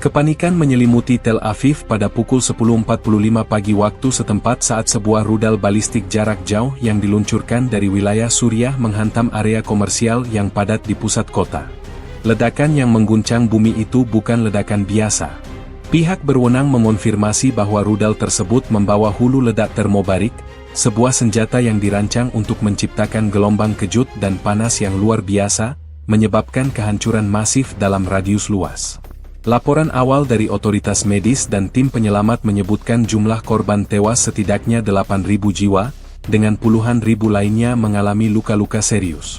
Kepanikan menyelimuti Tel Aviv pada pukul 10.45 pagi waktu setempat saat sebuah rudal balistik jarak jauh yang diluncurkan dari wilayah Suriah menghantam area komersial yang padat di pusat kota. Ledakan yang mengguncang bumi itu bukan ledakan biasa. Pihak berwenang mengonfirmasi bahwa rudal tersebut membawa hulu ledak termobarik, sebuah senjata yang dirancang untuk menciptakan gelombang kejut dan panas yang luar biasa, menyebabkan kehancuran masif dalam radius luas. Laporan awal dari otoritas medis dan tim penyelamat menyebutkan jumlah korban tewas setidaknya 8.000 jiwa, dengan puluhan ribu lainnya mengalami luka-luka serius.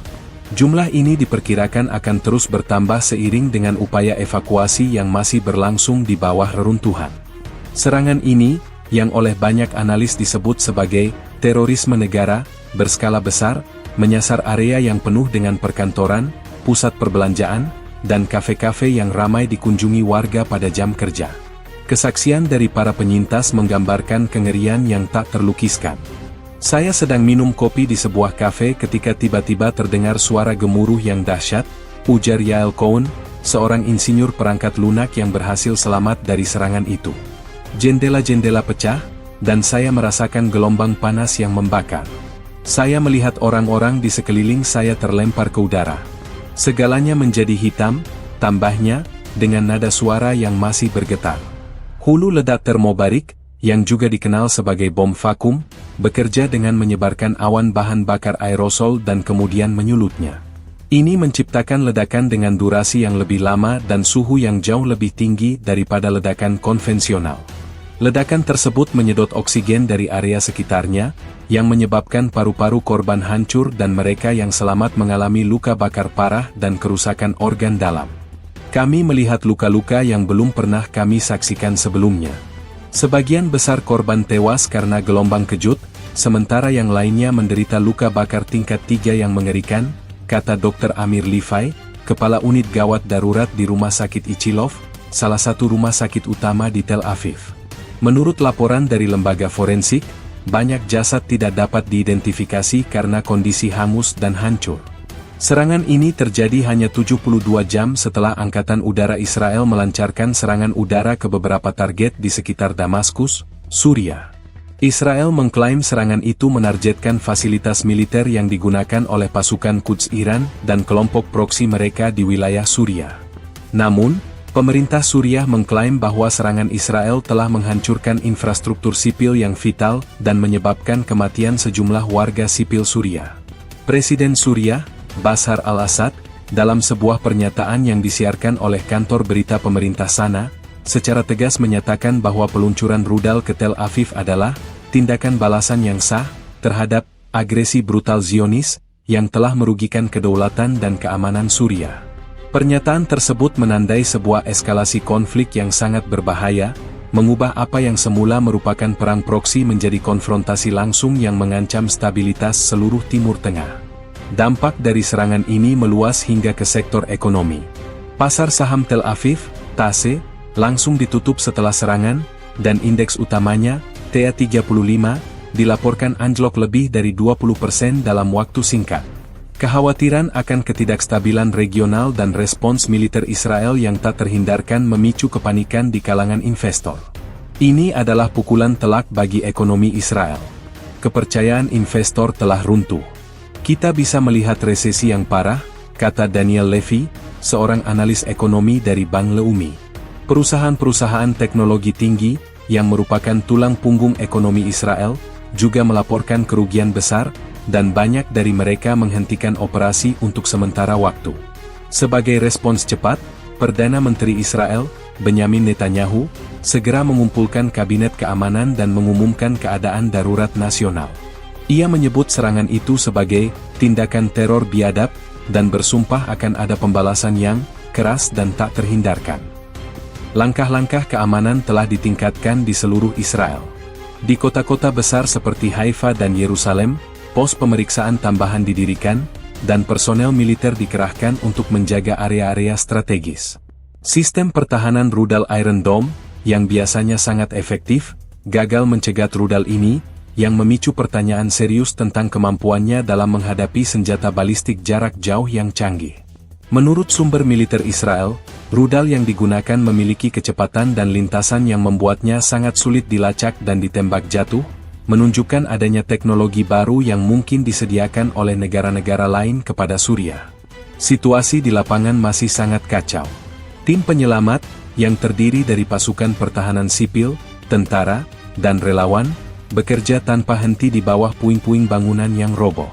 Jumlah ini diperkirakan akan terus bertambah seiring dengan upaya evakuasi yang masih berlangsung di bawah reruntuhan. Serangan ini, yang oleh banyak analis disebut sebagai terorisme negara, berskala besar, menyasar area yang penuh dengan perkantoran, pusat perbelanjaan, dan kafe-kafe yang ramai dikunjungi warga pada jam kerja. Kesaksian dari para penyintas menggambarkan kengerian yang tak terlukiskan. Saya sedang minum kopi di sebuah kafe ketika tiba-tiba terdengar suara gemuruh yang dahsyat, ujar Yael Cohen, seorang insinyur perangkat lunak yang berhasil selamat dari serangan itu. Jendela-jendela pecah, dan saya merasakan gelombang panas yang membakar. Saya melihat orang-orang di sekeliling saya terlempar ke udara. Segalanya menjadi hitam, tambahnya, dengan nada suara yang masih bergetar. Hulu ledak termobarik, yang juga dikenal sebagai bom vakum, bekerja dengan menyebarkan awan bahan bakar aerosol dan kemudian menyulutnya. Ini menciptakan ledakan dengan durasi yang lebih lama dan suhu yang jauh lebih tinggi daripada ledakan konvensional. Ledakan tersebut menyedot oksigen dari area sekitarnya, yang menyebabkan paru-paru korban hancur dan mereka yang selamat mengalami luka bakar parah dan kerusakan organ dalam. Kami melihat luka-luka yang belum pernah kami saksikan sebelumnya. Sebagian besar korban tewas karena gelombang kejut, sementara yang lainnya menderita luka bakar tingkat 3 yang mengerikan, kata Dr. Amir Lifai, Kepala Unit Gawat Darurat di Rumah Sakit Ichilov, salah satu rumah sakit utama di Tel Aviv. Menurut laporan dari lembaga forensik, banyak jasad tidak dapat diidentifikasi karena kondisi hangus dan hancur. Serangan ini terjadi hanya 72 jam setelah Angkatan Udara Israel melancarkan serangan udara ke beberapa target di sekitar Damaskus, Suriah. Israel mengklaim serangan itu menargetkan fasilitas militer yang digunakan oleh pasukan Quds Iran dan kelompok proksi mereka di wilayah Suriah. Namun, pemerintah Suriah mengklaim bahwa serangan Israel telah menghancurkan infrastruktur sipil yang vital dan menyebabkan kematian sejumlah warga sipil Suriah. Presiden Suriah, Bashar al-Assad, dalam sebuah pernyataan yang disiarkan oleh kantor berita pemerintah sana, secara tegas menyatakan bahwa peluncuran rudal ke Tel Aviv adalah tindakan balasan yang sah terhadap agresi brutal Zionis yang telah merugikan kedaulatan dan keamanan Suriah. Pernyataan tersebut menandai sebuah eskalasi konflik yang sangat berbahaya, mengubah apa yang semula merupakan perang proksi menjadi konfrontasi langsung yang mengancam stabilitas seluruh Timur Tengah. Dampak dari serangan ini meluas hingga ke sektor ekonomi. Pasar saham Tel Aviv, TASE, langsung ditutup setelah serangan, dan indeks utamanya, TA35, dilaporkan anjlok lebih dari 20% dalam waktu singkat. Kekhawatiran akan ketidakstabilan regional dan respons militer Israel yang tak terhindarkan memicu kepanikan di kalangan investor. Ini adalah pukulan telak bagi ekonomi Israel. Kepercayaan investor telah runtuh. Kita bisa melihat resesi yang parah, kata Daniel Levy, seorang analis ekonomi dari Bank Leumi. Perusahaan-perusahaan teknologi tinggi, yang merupakan tulang punggung ekonomi Israel, juga melaporkan kerugian besar, dan banyak dari mereka menghentikan operasi untuk sementara waktu. Sebagai respons cepat, Perdana Menteri Israel, Benyamin Netanyahu, segera mengumpulkan kabinet keamanan dan mengumumkan keadaan darurat nasional. Ia menyebut serangan itu sebagai tindakan teror biadab, dan bersumpah akan ada pembalasan yang keras dan tak terhindarkan. Langkah-langkah keamanan telah ditingkatkan di seluruh Israel. Di kota-kota besar seperti Haifa dan Yerusalem, pos pemeriksaan tambahan didirikan, dan personel militer dikerahkan untuk menjaga area-area strategis. Sistem pertahanan rudal Iron Dome, yang biasanya sangat efektif, gagal mencegat rudal ini, yang memicu pertanyaan serius tentang kemampuannya dalam menghadapi senjata balistik jarak jauh yang canggih. Menurut sumber militer Israel, Rudal yang digunakan memiliki kecepatan dan lintasan yang membuatnya sangat sulit dilacak dan ditembak jatuh, menunjukkan adanya teknologi baru yang mungkin disediakan oleh negara-negara lain kepada Suriah. Situasi di lapangan masih sangat kacau. Tim penyelamat, yang terdiri dari pasukan pertahanan sipil, tentara, dan relawan, bekerja tanpa henti di bawah puing-puing bangunan yang roboh.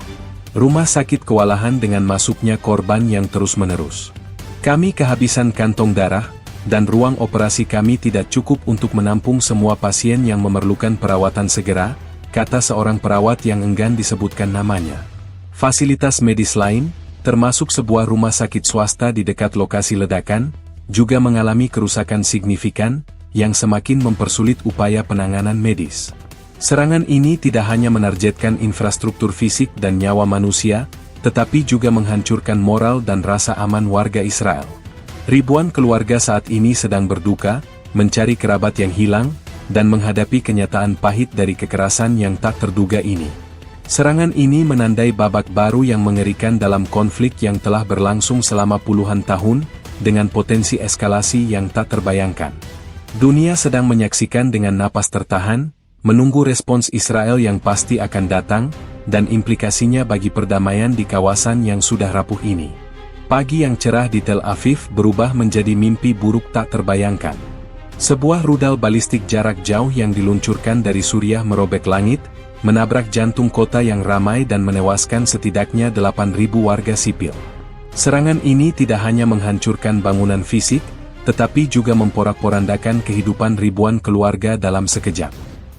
Rumah sakit kewalahan dengan masuknya korban yang terus-menerus. Kami kehabisan kantong darah, dan ruang operasi kami tidak cukup untuk menampung semua pasien yang memerlukan perawatan segera, kata seorang perawat yang enggan disebutkan namanya. Fasilitas medis lain, termasuk sebuah rumah sakit swasta di dekat lokasi ledakan, juga mengalami kerusakan signifikan, yang semakin mempersulit upaya penanganan medis. Serangan ini tidak hanya menargetkan infrastruktur fisik dan nyawa manusia, tetapi juga menghancurkan moral dan rasa aman warga Israel. Ribuan keluarga saat ini sedang berduka, mencari kerabat yang hilang, dan menghadapi kenyataan pahit dari kekerasan yang tak terduga ini. Serangan ini menandai babak baru yang mengerikan dalam konflik yang telah berlangsung selama puluhan tahun, dengan potensi eskalasi yang tak terbayangkan. Dunia sedang menyaksikan dengan napas tertahan, menunggu respons Israel yang pasti akan datang, dan implikasinya bagi perdamaian di kawasan yang sudah rapuh ini. Pagi yang cerah di Tel Aviv berubah menjadi mimpi buruk tak terbayangkan. Sebuah rudal balistik jarak jauh yang diluncurkan dari Suriah merobek langit, menabrak jantung kota yang ramai dan menewaskan setidaknya 8.000 warga sipil. Serangan ini tidak hanya menghancurkan bangunan fisik, tetapi juga memporak-porandakan kehidupan ribuan keluarga dalam sekejap.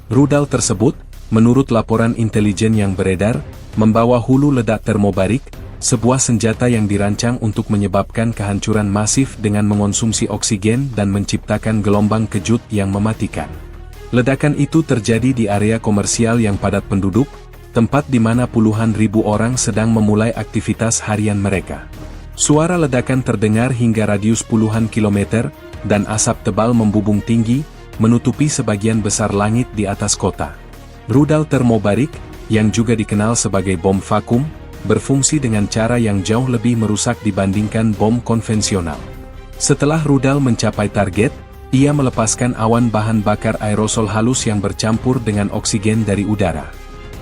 Rudal tersebut, menurut laporan intelijen yang beredar, membawa hulu ledak termobarik, sebuah senjata yang dirancang untuk menyebabkan kehancuran masif dengan mengonsumsi oksigen dan menciptakan gelombang kejut yang mematikan. Ledakan itu terjadi di area komersial yang padat penduduk, tempat di mana puluhan ribu orang sedang memulai aktivitas harian mereka. Suara ledakan terdengar hingga radius puluhan kilometer, dan asap tebal membubung tinggi, menutupi sebagian besar langit di atas kota. Rudal termobarik, yang juga dikenal sebagai bom vakum, berfungsi dengan cara yang jauh lebih merusak dibandingkan bom konvensional. Setelah rudal mencapai target, ia melepaskan awan bahan bakar aerosol halus yang bercampur dengan oksigen dari udara.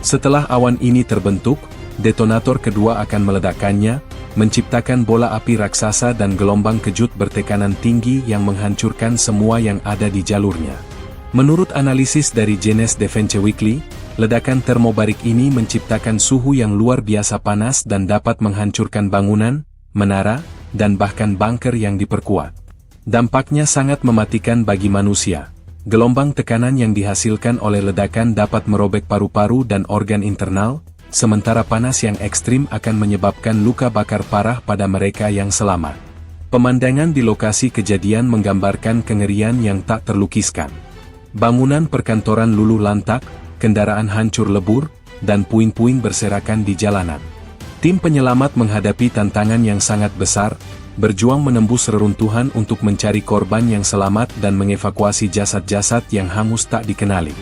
Setelah awan ini terbentuk, detonator kedua akan meledakkannya, menciptakan bola api raksasa dan gelombang kejut bertekanan tinggi yang menghancurkan semua yang ada di jalurnya. Menurut analisis dari Jenes Defense Weekly, ledakan termobarik ini menciptakan suhu yang luar biasa panas dan dapat menghancurkan bangunan, menara, dan bahkan bunker yang diperkuat. Dampaknya sangat mematikan bagi manusia. Gelombang tekanan yang dihasilkan oleh ledakan dapat merobek paru-paru dan organ internal, sementara panas yang ekstrim akan menyebabkan luka bakar parah pada mereka yang selamat. Pemandangan di lokasi kejadian menggambarkan kengerian yang tak terlukiskan. Bangunan perkantoran luluh lantak, kendaraan hancur lebur, dan puing-puing berserakan di jalanan. Tim penyelamat menghadapi tantangan yang sangat besar, berjuang menembus reruntuhan untuk mencari korban yang selamat dan mengevakuasi jasad-jasad yang hangus tak dikenali.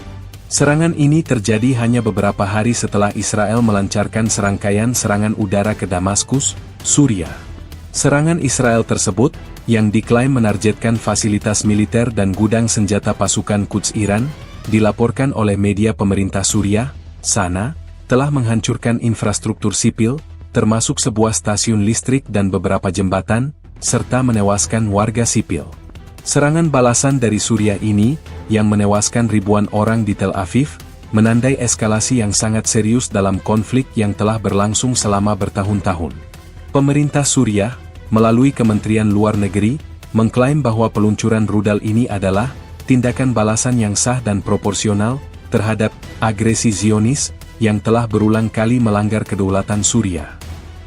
Serangan ini terjadi hanya beberapa hari setelah Israel melancarkan serangkaian serangan udara ke Damaskus, Suriah. Serangan Israel tersebut, yang diklaim menargetkan fasilitas militer dan gudang senjata pasukan Quds Iran, dilaporkan oleh media pemerintah Suriah, SANA, telah menghancurkan infrastruktur sipil, termasuk sebuah stasiun listrik dan beberapa jembatan, serta menewaskan warga sipil. Serangan balasan dari Suriah ini, yang menewaskan ribuan orang di Tel Aviv, menandai eskalasi yang sangat serius dalam konflik yang telah berlangsung selama bertahun-tahun. Pemerintah Suriah, melalui Kementerian Luar Negeri, mengklaim bahwa peluncuran rudal ini adalah tindakan balasan yang sah dan proporsional terhadap agresi Zionis yang telah berulang kali melanggar kedaulatan Suriah.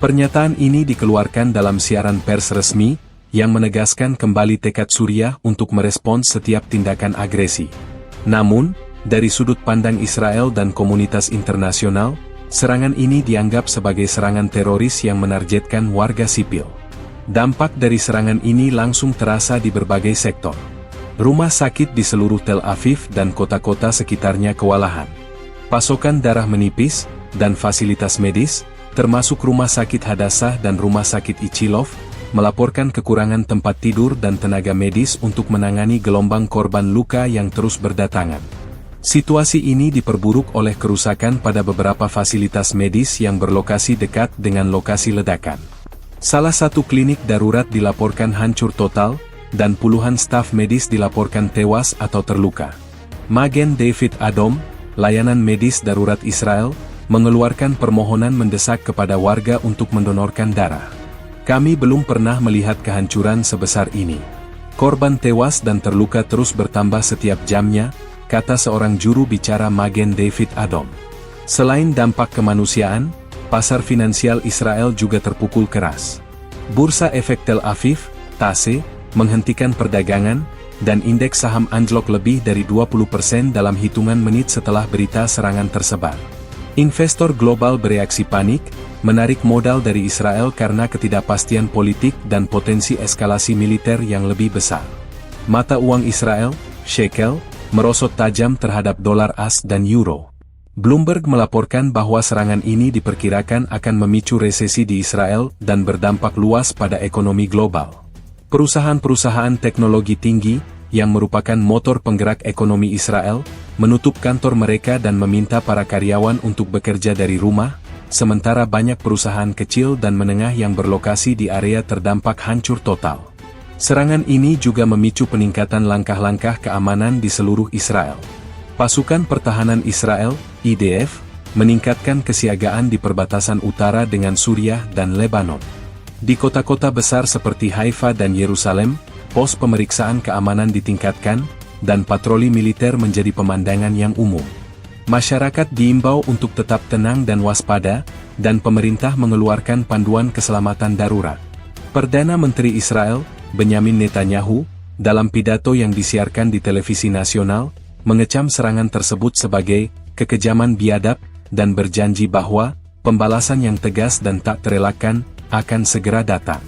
Pernyataan ini dikeluarkan dalam siaran pers resmi, yang menegaskan kembali tekad Suriah untuk merespons setiap tindakan agresi. Namun, dari sudut pandang Israel dan komunitas internasional, serangan ini dianggap sebagai serangan teroris yang menargetkan warga sipil. Dampak dari serangan ini langsung terasa di berbagai sektor. Rumah sakit di seluruh Tel Aviv dan kota-kota sekitarnya kewalahan. Pasokan darah menipis, dan fasilitas medis, termasuk Rumah Sakit Hadassah dan Rumah Sakit Ichilov, melaporkan kekurangan tempat tidur dan tenaga medis untuk menangani gelombang korban luka yang terus berdatangan. Situasi ini diperburuk oleh kerusakan pada beberapa fasilitas medis yang berlokasi dekat dengan lokasi ledakan. Salah satu klinik darurat dilaporkan hancur total, dan puluhan staf medis dilaporkan tewas atau terluka. Magen David Adom, layanan medis darurat Israel, mengeluarkan permohonan mendesak kepada warga untuk mendonorkan darah. Kami belum pernah melihat kehancuran sebesar ini. Korban tewas dan terluka terus bertambah setiap jamnya, kata seorang juru bicara Magen David Adom. Selain dampak kemanusiaan, pasar finansial Israel juga terpukul keras. Bursa Efek Tel Aviv, TASE, menghentikan perdagangan, dan indeks saham anjlok lebih dari 20% dalam hitungan menit setelah berita serangan tersebar. Investor global bereaksi panik, menarik modal dari Israel karena ketidakpastian politik dan potensi eskalasi militer yang lebih besar. Mata uang Israel, shekel, merosot tajam terhadap dolar AS dan euro. Bloomberg melaporkan bahwa serangan ini diperkirakan akan memicu resesi di Israel dan berdampak luas pada ekonomi global. Perusahaan-perusahaan teknologi tinggi, yang merupakan motor penggerak ekonomi Israel, menutup kantor mereka dan meminta para karyawan untuk bekerja dari rumah, sementara banyak perusahaan kecil dan menengah yang berlokasi di area terdampak hancur total. Serangan ini juga memicu peningkatan langkah-langkah keamanan di seluruh Israel. Pasukan Pertahanan Israel, IDF, meningkatkan kesiagaan di perbatasan utara dengan Suriah dan Lebanon. Di kota-kota besar seperti Haifa dan Yerusalem, pos pemeriksaan keamanan ditingkatkan, dan patroli militer menjadi pemandangan yang umum. Masyarakat diimbau untuk tetap tenang dan waspada, dan pemerintah mengeluarkan panduan keselamatan darurat. Perdana Menteri Israel, Benyamin Netanyahu, dalam pidato yang disiarkan di televisi nasional, mengecam serangan tersebut sebagai kekejaman biadab, dan berjanji bahwa pembalasan yang tegas dan tak terelakkan akan segera datang.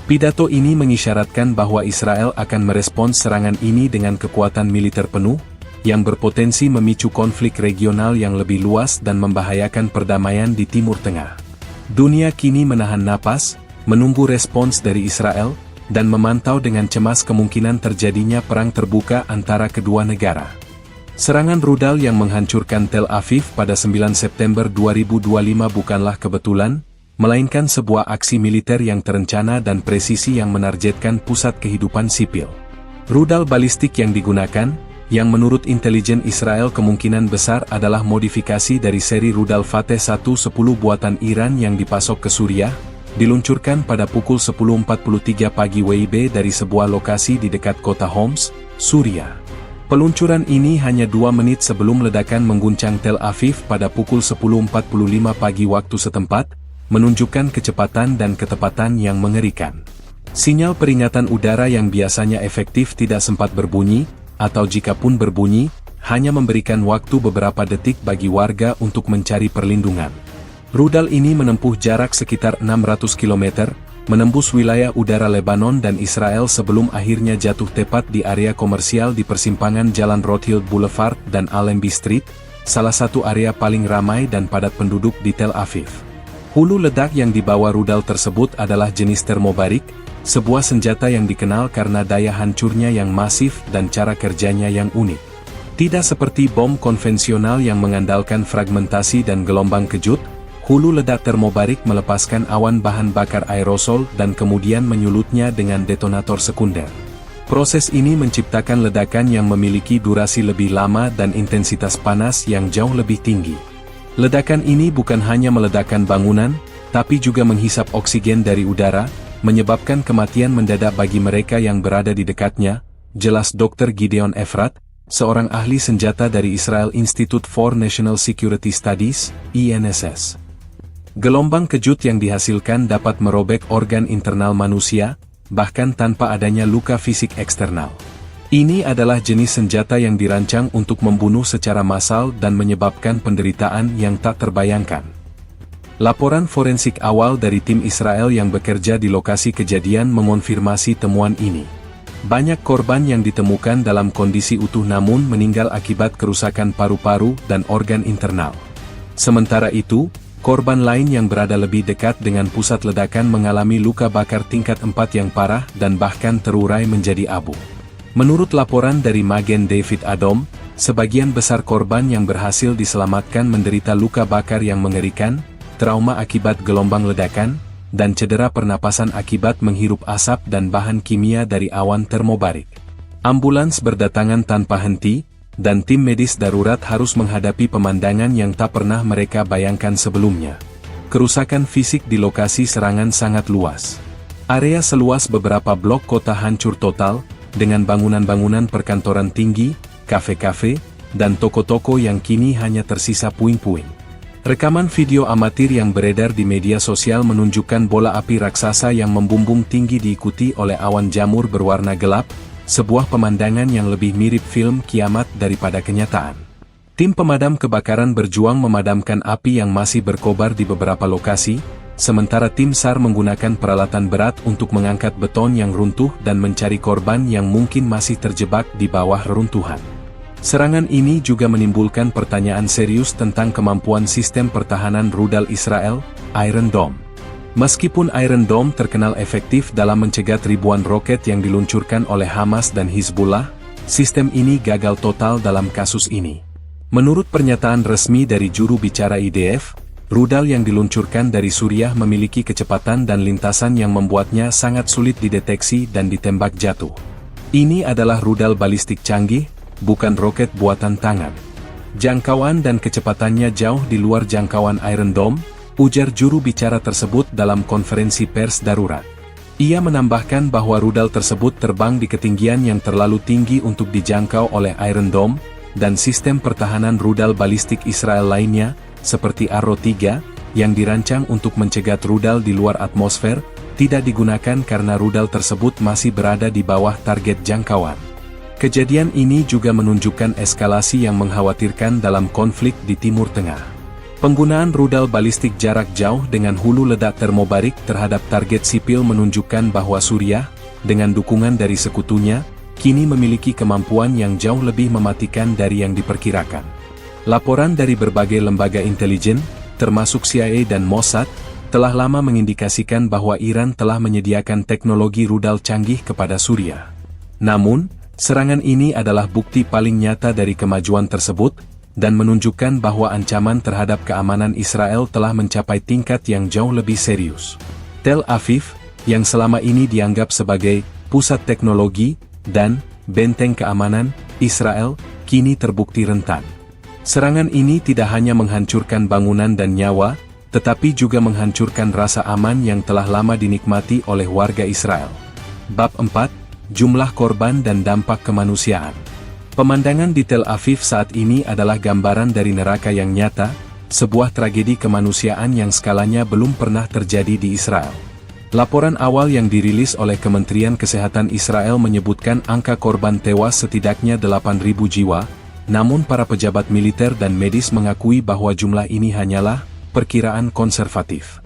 Pidato ini mengisyaratkan bahwa Israel akan merespons serangan ini dengan kekuatan militer penuh, yang berpotensi memicu konflik regional yang lebih luas dan membahayakan perdamaian di Timur Tengah. Dunia kini menahan napas, menunggu respons dari Israel, dan memantau dengan cemas kemungkinan terjadinya perang terbuka antara kedua negara. Serangan rudal yang menghancurkan Tel Aviv pada 9 September 2025 bukanlah kebetulan, melainkan sebuah aksi militer yang terencana dan presisi yang menargetkan pusat kehidupan sipil. Rudal balistik yang digunakan, yang menurut intelijen Israel kemungkinan besar adalah modifikasi dari seri rudal Fateh 110 buatan Iran yang dipasok ke Suriah, diluncurkan pada pukul 10.43 pagi WIB dari sebuah lokasi di dekat kota Homs, Suriah. Peluncuran ini hanya 2 menit sebelum ledakan mengguncang Tel Aviv pada pukul 10.45 pagi waktu setempat, menunjukkan kecepatan dan ketepatan yang mengerikan. Sinyal peringatan udara yang biasanya efektif tidak sempat berbunyi, atau jika pun berbunyi, hanya memberikan waktu beberapa detik bagi warga untuk mencari perlindungan. Rudal ini menempuh jarak sekitar 600 km, menembus wilayah udara Lebanon dan Israel sebelum akhirnya jatuh tepat di area komersial di persimpangan Jalan Rothschild Boulevard dan Allenby Street, salah satu area paling ramai dan padat penduduk di Tel Aviv. Hulu ledak yang dibawa rudal tersebut adalah jenis termobarik, sebuah senjata yang dikenal karena daya hancurnya yang masif dan cara kerjanya yang unik. Tidak seperti bom konvensional yang mengandalkan fragmentasi dan gelombang kejut, hulu ledak termobarik melepaskan awan bahan bakar aerosol dan kemudian menyulutnya dengan detonator sekunder. Proses ini menciptakan ledakan yang memiliki durasi lebih lama dan intensitas panas yang jauh lebih tinggi. Ledakan ini bukan hanya meledakkan bangunan, tapi juga menghisap oksigen dari udara, menyebabkan kematian mendadak bagi mereka yang berada di dekatnya, jelas Dr. Gideon Efrat, seorang ahli senjata dari Israel Institute for National Security Studies, INSS. Gelombang kejut yang dihasilkan dapat merobek organ internal manusia, bahkan tanpa adanya luka fisik eksternal. Ini adalah jenis senjata yang dirancang untuk membunuh secara massal dan menyebabkan penderitaan yang tak terbayangkan. Laporan forensik awal dari tim Israel yang bekerja di lokasi kejadian mengonfirmasi temuan ini. Banyak korban yang ditemukan dalam kondisi utuh namun meninggal akibat kerusakan paru-paru dan organ internal. Sementara itu, Korban lain yang berada lebih dekat dengan pusat ledakan mengalami luka bakar tingkat 4 yang parah dan bahkan terurai menjadi abu. Menurut laporan dari Magen David Adom, sebagian besar korban yang berhasil diselamatkan menderita luka bakar yang mengerikan, trauma akibat gelombang ledakan, dan cedera pernapasan akibat menghirup asap dan bahan kimia dari awan termobarik. Ambulans berdatangan tanpa henti, dan tim medis darurat harus menghadapi pemandangan yang tak pernah mereka bayangkan sebelumnya. Kerusakan fisik di lokasi serangan sangat luas. Area seluas beberapa blok kota hancur total, dengan bangunan-bangunan perkantoran tinggi, kafe-kafe, dan toko-toko yang kini hanya tersisa puing-puing. Rekaman video amatir yang beredar di media sosial menunjukkan bola api raksasa yang membumbung tinggi diikuti oleh awan jamur berwarna gelap, sebuah pemandangan yang lebih mirip film kiamat daripada kenyataan. Tim pemadam kebakaran berjuang memadamkan api yang masih berkobar di beberapa lokasi, sementara tim SAR menggunakan peralatan berat untuk mengangkat beton yang runtuh dan mencari korban yang mungkin masih terjebak di bawah reruntuhan. Serangan ini juga menimbulkan pertanyaan serius tentang kemampuan sistem pertahanan rudal Israel, Iron Dome. Meskipun Iron Dome terkenal efektif dalam mencegat ribuan roket yang diluncurkan oleh Hamas dan Hizbullah, sistem ini gagal total dalam kasus ini. Menurut pernyataan resmi dari juru bicara IDF, rudal yang diluncurkan dari Suriah memiliki kecepatan dan lintasan yang membuatnya sangat sulit dideteksi dan ditembak jatuh. Ini adalah rudal balistik canggih, bukan roket buatan tangan. Jangkauan dan kecepatannya jauh di luar jangkauan Iron Dome, ujar juru bicara tersebut dalam konferensi pers darurat. Ia menambahkan bahwa rudal tersebut terbang di ketinggian yang terlalu tinggi untuk dijangkau oleh Iron Dome, dan sistem pertahanan rudal balistik Israel lainnya, seperti Arrow 3, yang dirancang untuk mencegat rudal di luar atmosfer, tidak digunakan karena rudal tersebut masih berada di bawah target jangkauan. Kejadian ini juga menunjukkan eskalasi yang mengkhawatirkan dalam konflik di Timur Tengah. Penggunaan rudal balistik jarak jauh dengan hulu ledak termobarik terhadap target sipil menunjukkan bahwa Suriah, dengan dukungan dari sekutunya, kini memiliki kemampuan yang jauh lebih mematikan dari yang diperkirakan. Laporan dari berbagai lembaga intelijen, termasuk CIA dan Mossad, telah lama mengindikasikan bahwa Iran telah menyediakan teknologi rudal canggih kepada Suriah. Namun, serangan ini adalah bukti paling nyata dari kemajuan tersebut, dan menunjukkan bahwa ancaman terhadap keamanan Israel telah mencapai tingkat yang jauh lebih serius. Tel Aviv, yang selama ini dianggap sebagai pusat teknologi dan benteng keamanan Israel, kini terbukti rentan. Serangan ini tidak hanya menghancurkan bangunan dan nyawa, tetapi juga menghancurkan rasa aman yang telah lama dinikmati oleh warga Israel. Bab 4, Jumlah Korban dan Dampak Kemanusiaan. Pemandangan di Tel Aviv saat ini adalah gambaran dari neraka yang nyata, sebuah tragedi kemanusiaan yang skalanya belum pernah terjadi di Israel. Laporan awal yang dirilis oleh Kementerian Kesehatan Israel menyebutkan angka korban tewas setidaknya 8.000 jiwa, namun para pejabat militer dan medis mengakui bahwa jumlah ini hanyalah perkiraan konservatif.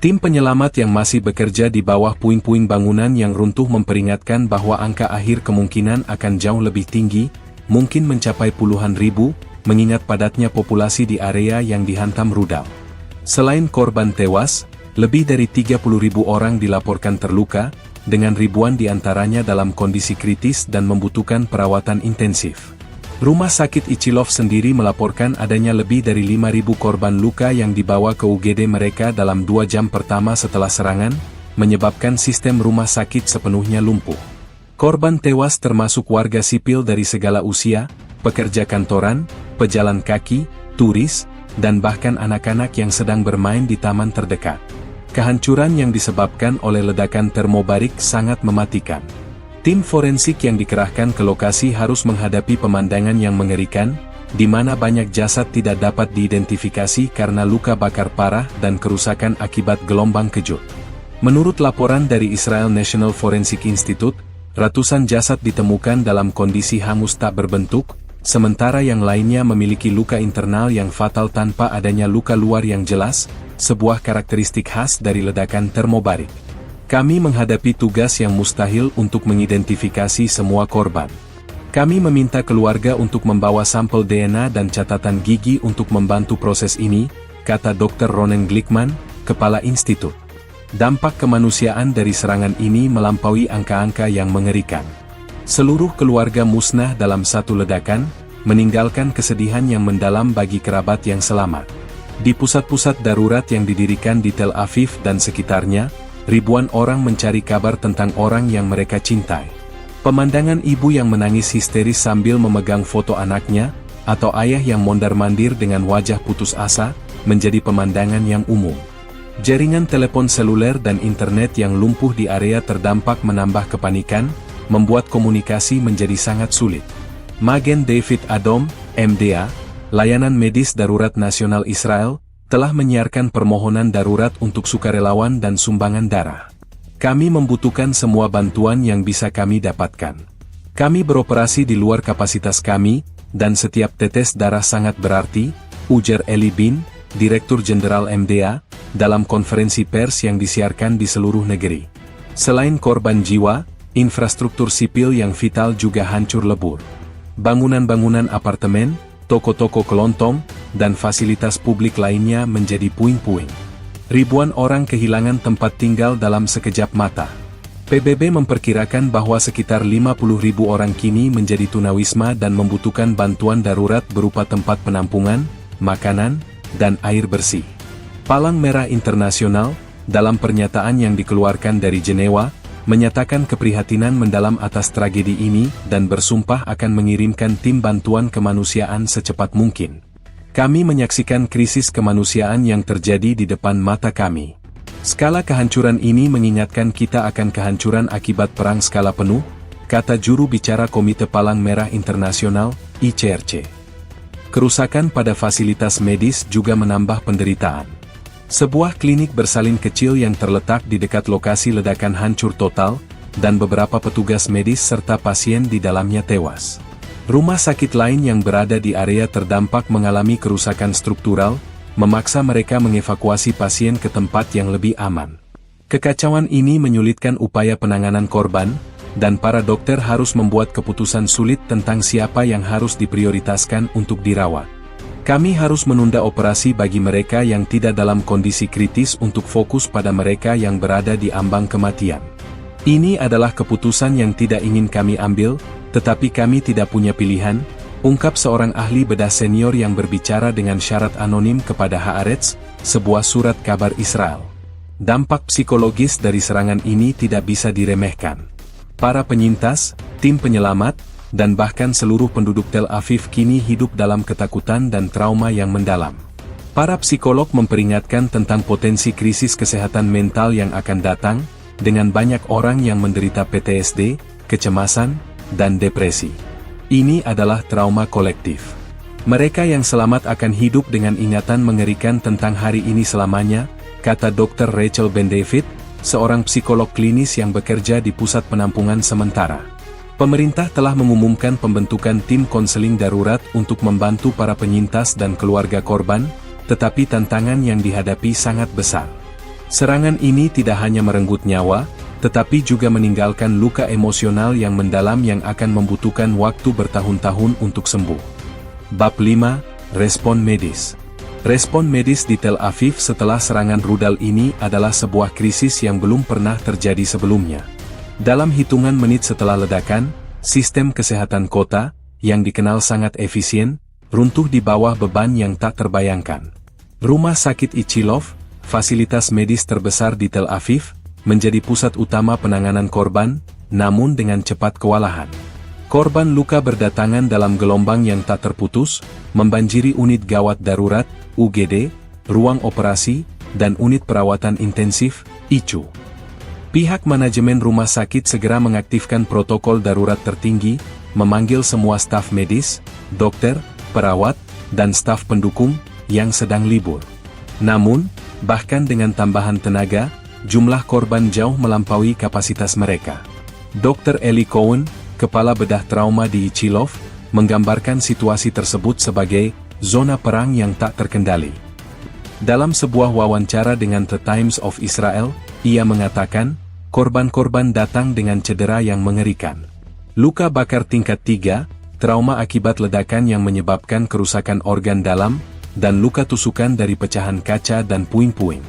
Tim penyelamat yang masih bekerja di bawah puing-puing bangunan yang runtuh memperingatkan bahwa angka akhir kemungkinan akan jauh lebih tinggi, mungkin mencapai puluhan ribu, mengingat padatnya populasi di area yang dihantam rudal. Selain korban tewas, lebih dari 30.000 orang dilaporkan terluka, dengan ribuan diantaranya dalam kondisi kritis dan membutuhkan perawatan intensif. Rumah sakit Ichilov sendiri melaporkan adanya lebih dari 5.000 korban luka yang dibawa ke UGD mereka dalam 2 jam pertama setelah serangan, menyebabkan sistem rumah sakit sepenuhnya lumpuh. Korban tewas termasuk warga sipil dari segala usia, pekerja kantoran, pejalan kaki, turis, dan bahkan anak-anak yang sedang bermain di taman terdekat. Kehancuran yang disebabkan oleh ledakan termobarik sangat mematikan. Tim forensik yang dikerahkan ke lokasi harus menghadapi pemandangan yang mengerikan, di mana banyak jasad tidak dapat diidentifikasi karena luka bakar parah dan kerusakan akibat gelombang kejut. Menurut laporan dari Israel National Forensic Institute, ratusan jasad ditemukan dalam kondisi hangus tak berbentuk, sementara yang lainnya memiliki luka internal yang fatal tanpa adanya luka luar yang jelas, sebuah karakteristik khas dari ledakan termobarik. Kami menghadapi tugas yang mustahil untuk mengidentifikasi semua korban. Kami meminta keluarga untuk membawa sampel DNA dan catatan gigi untuk membantu proses ini, kata Dr. Ronen Glickman, Kepala Institut. Dampak kemanusiaan dari serangan ini melampaui angka-angka yang mengerikan. Seluruh keluarga musnah dalam satu ledakan, meninggalkan kesedihan yang mendalam bagi kerabat yang selamat. Di pusat-pusat darurat yang didirikan di Tel Aviv dan sekitarnya, ribuan orang mencari kabar tentang orang yang mereka cintai. Pemandangan ibu yang menangis histeris sambil memegang foto anaknya, atau ayah yang mondar-mandir dengan wajah putus asa, menjadi pemandangan yang umum. Jaringan telepon seluler dan internet yang lumpuh di area terdampak menambah kepanikan, membuat komunikasi menjadi sangat sulit. Magen David Adom, MDA, Layanan Medis Darurat Nasional Israel, telah menyiarkan permohonan darurat untuk sukarelawan dan sumbangan darah. Kami membutuhkan semua bantuan yang bisa kami dapatkan. Kami beroperasi di luar kapasitas kami, dan setiap tetes darah sangat berarti, ujar Eli Bin, Direktur Jenderal MDA, dalam konferensi pers yang disiarkan di seluruh negeri. Selain korban jiwa, infrastruktur sipil yang vital juga hancur lebur. Bangunan-bangunan apartemen, toko-toko kelontong, dan fasilitas publik lainnya menjadi puing-puing. Ribuan orang kehilangan tempat tinggal dalam sekejap mata. PBB memperkirakan bahwa sekitar 50.000 orang kini menjadi tunawisma dan membutuhkan bantuan darurat berupa tempat penampungan, makanan, dan air bersih. Palang Merah Internasional, dalam pernyataan yang dikeluarkan dari Jenewa, menyatakan keprihatinan mendalam atas tragedi ini dan bersumpah akan mengirimkan tim bantuan kemanusiaan secepat mungkin. Kami menyaksikan krisis kemanusiaan yang terjadi di depan mata kami. Skala kehancuran ini mengingatkan kita akan kehancuran akibat perang skala penuh, kata juru bicara Komite Palang Merah Internasional, ICRC. Kerusakan pada fasilitas medis juga menambah penderitaan. Sebuah klinik bersalin kecil yang terletak di dekat lokasi ledakan hancur total, dan beberapa petugas medis serta pasien di dalamnya tewas. Rumah sakit lain yang berada di area terdampak mengalami kerusakan struktural, memaksa mereka mengevakuasi pasien ke tempat yang lebih aman. Kekacauan ini menyulitkan upaya penanganan korban, dan para dokter harus membuat keputusan sulit tentang siapa yang harus diprioritaskan untuk dirawat. Kami harus menunda operasi bagi mereka yang tidak dalam kondisi kritis untuk fokus pada mereka yang berada di ambang kematian. Ini adalah keputusan yang tidak ingin kami ambil, tetapi kami tidak punya pilihan, ungkap seorang ahli bedah senior yang berbicara dengan syarat anonim kepada Haaretz, sebuah surat kabar Israel. Dampak psikologis dari serangan ini tidak bisa diremehkan. Para penyintas, tim penyelamat, dan bahkan seluruh penduduk Tel Aviv kini hidup dalam ketakutan dan trauma yang mendalam. Para psikolog memperingatkan tentang potensi krisis kesehatan mental yang akan datang, dengan banyak orang yang menderita PTSD, kecemasan, dan depresi. Ini adalah trauma kolektif. Mereka yang selamat akan hidup dengan ingatan mengerikan tentang hari ini selamanya, kata Dr. Rachel Ben David, seorang psikolog klinis yang bekerja di pusat penampungan sementara. Pemerintah telah mengumumkan pembentukan tim konseling darurat untuk membantu para penyintas dan keluarga korban, tetapi tantangan yang dihadapi sangat besar. Serangan ini tidak hanya merenggut nyawa, tetapi juga meninggalkan luka emosional yang mendalam yang akan membutuhkan waktu bertahun-tahun untuk sembuh. Bab 5, Respon Medis. Respon medis di Tel Aviv setelah serangan rudal ini adalah sebuah krisis yang belum pernah terjadi sebelumnya. Dalam hitungan menit setelah ledakan, sistem kesehatan kota, yang dikenal sangat efisien, runtuh di bawah beban yang tak terbayangkan. Rumah sakit Ichilov, fasilitas medis terbesar di Tel Aviv, menjadi pusat utama penanganan korban, namun dengan cepat kewalahan. Korban luka berdatangan dalam gelombang yang tak terputus, membanjiri unit gawat darurat, UGD, ruang operasi, dan unit perawatan intensif, ICU. Pihak manajemen rumah sakit segera mengaktifkan protokol darurat tertinggi, memanggil semua staf medis, dokter, perawat, dan staf pendukung, yang sedang libur. Namun, bahkan dengan tambahan tenaga, jumlah korban jauh melampaui kapasitas mereka. Dr. Eli Cohen, kepala bedah trauma di Ichilov, menggambarkan situasi tersebut sebagai zona perang yang tak terkendali. Dalam sebuah wawancara dengan The Times of Israel, ia mengatakan, korban-korban datang dengan cedera yang mengerikan. Luka bakar tingkat 3, trauma akibat ledakan yang menyebabkan kerusakan organ dalam, dan luka tusukan dari pecahan kaca dan puing-puing.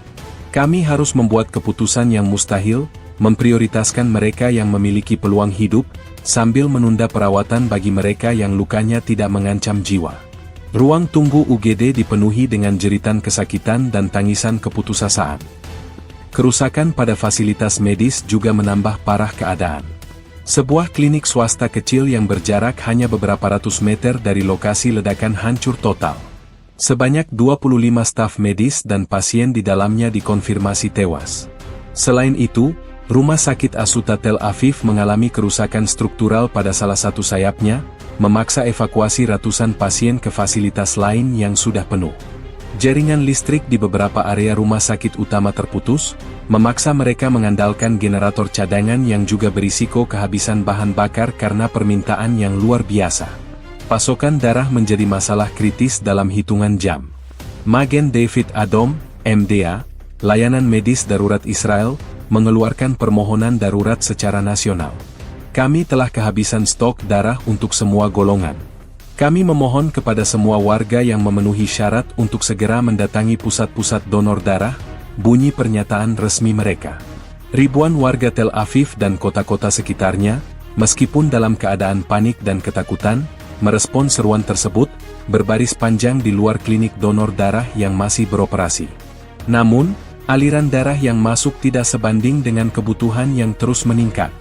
Kami harus membuat keputusan yang mustahil, memprioritaskan mereka yang memiliki peluang hidup, sambil menunda perawatan bagi mereka yang lukanya tidak mengancam jiwa. Ruang tunggu UGD dipenuhi dengan jeritan kesakitan dan tangisan keputusasaan. Kerusakan pada fasilitas medis juga menambah parah keadaan. Sebuah klinik swasta kecil yang berjarak hanya beberapa ratus meter dari lokasi ledakan hancur total. Sebanyak 25 staf medis dan pasien di dalamnya dikonfirmasi tewas. Selain itu, Rumah Sakit Asuta Tel Aviv mengalami kerusakan struktural pada salah satu sayapnya, memaksa evakuasi ratusan pasien ke fasilitas lain yang sudah penuh. Jaringan listrik di beberapa area rumah sakit utama terputus, memaksa mereka mengandalkan generator cadangan yang juga berisiko kehabisan bahan bakar karena permintaan yang luar biasa. Pasokan darah menjadi masalah kritis dalam hitungan jam. Magen David Adom, MDA, layanan medis darurat Israel, mengeluarkan permohonan darurat secara nasional. Kami telah kehabisan stok darah untuk semua golongan. Kami memohon kepada semua warga yang memenuhi syarat untuk segera mendatangi pusat-pusat donor darah, bunyi pernyataan resmi mereka. Ribuan warga Tel Aviv dan kota-kota sekitarnya, meskipun dalam keadaan panik dan ketakutan, merespon seruan tersebut, berbaris panjang di luar klinik donor darah yang masih beroperasi. Namun, aliran darah yang masuk tidak sebanding dengan kebutuhan yang terus meningkat.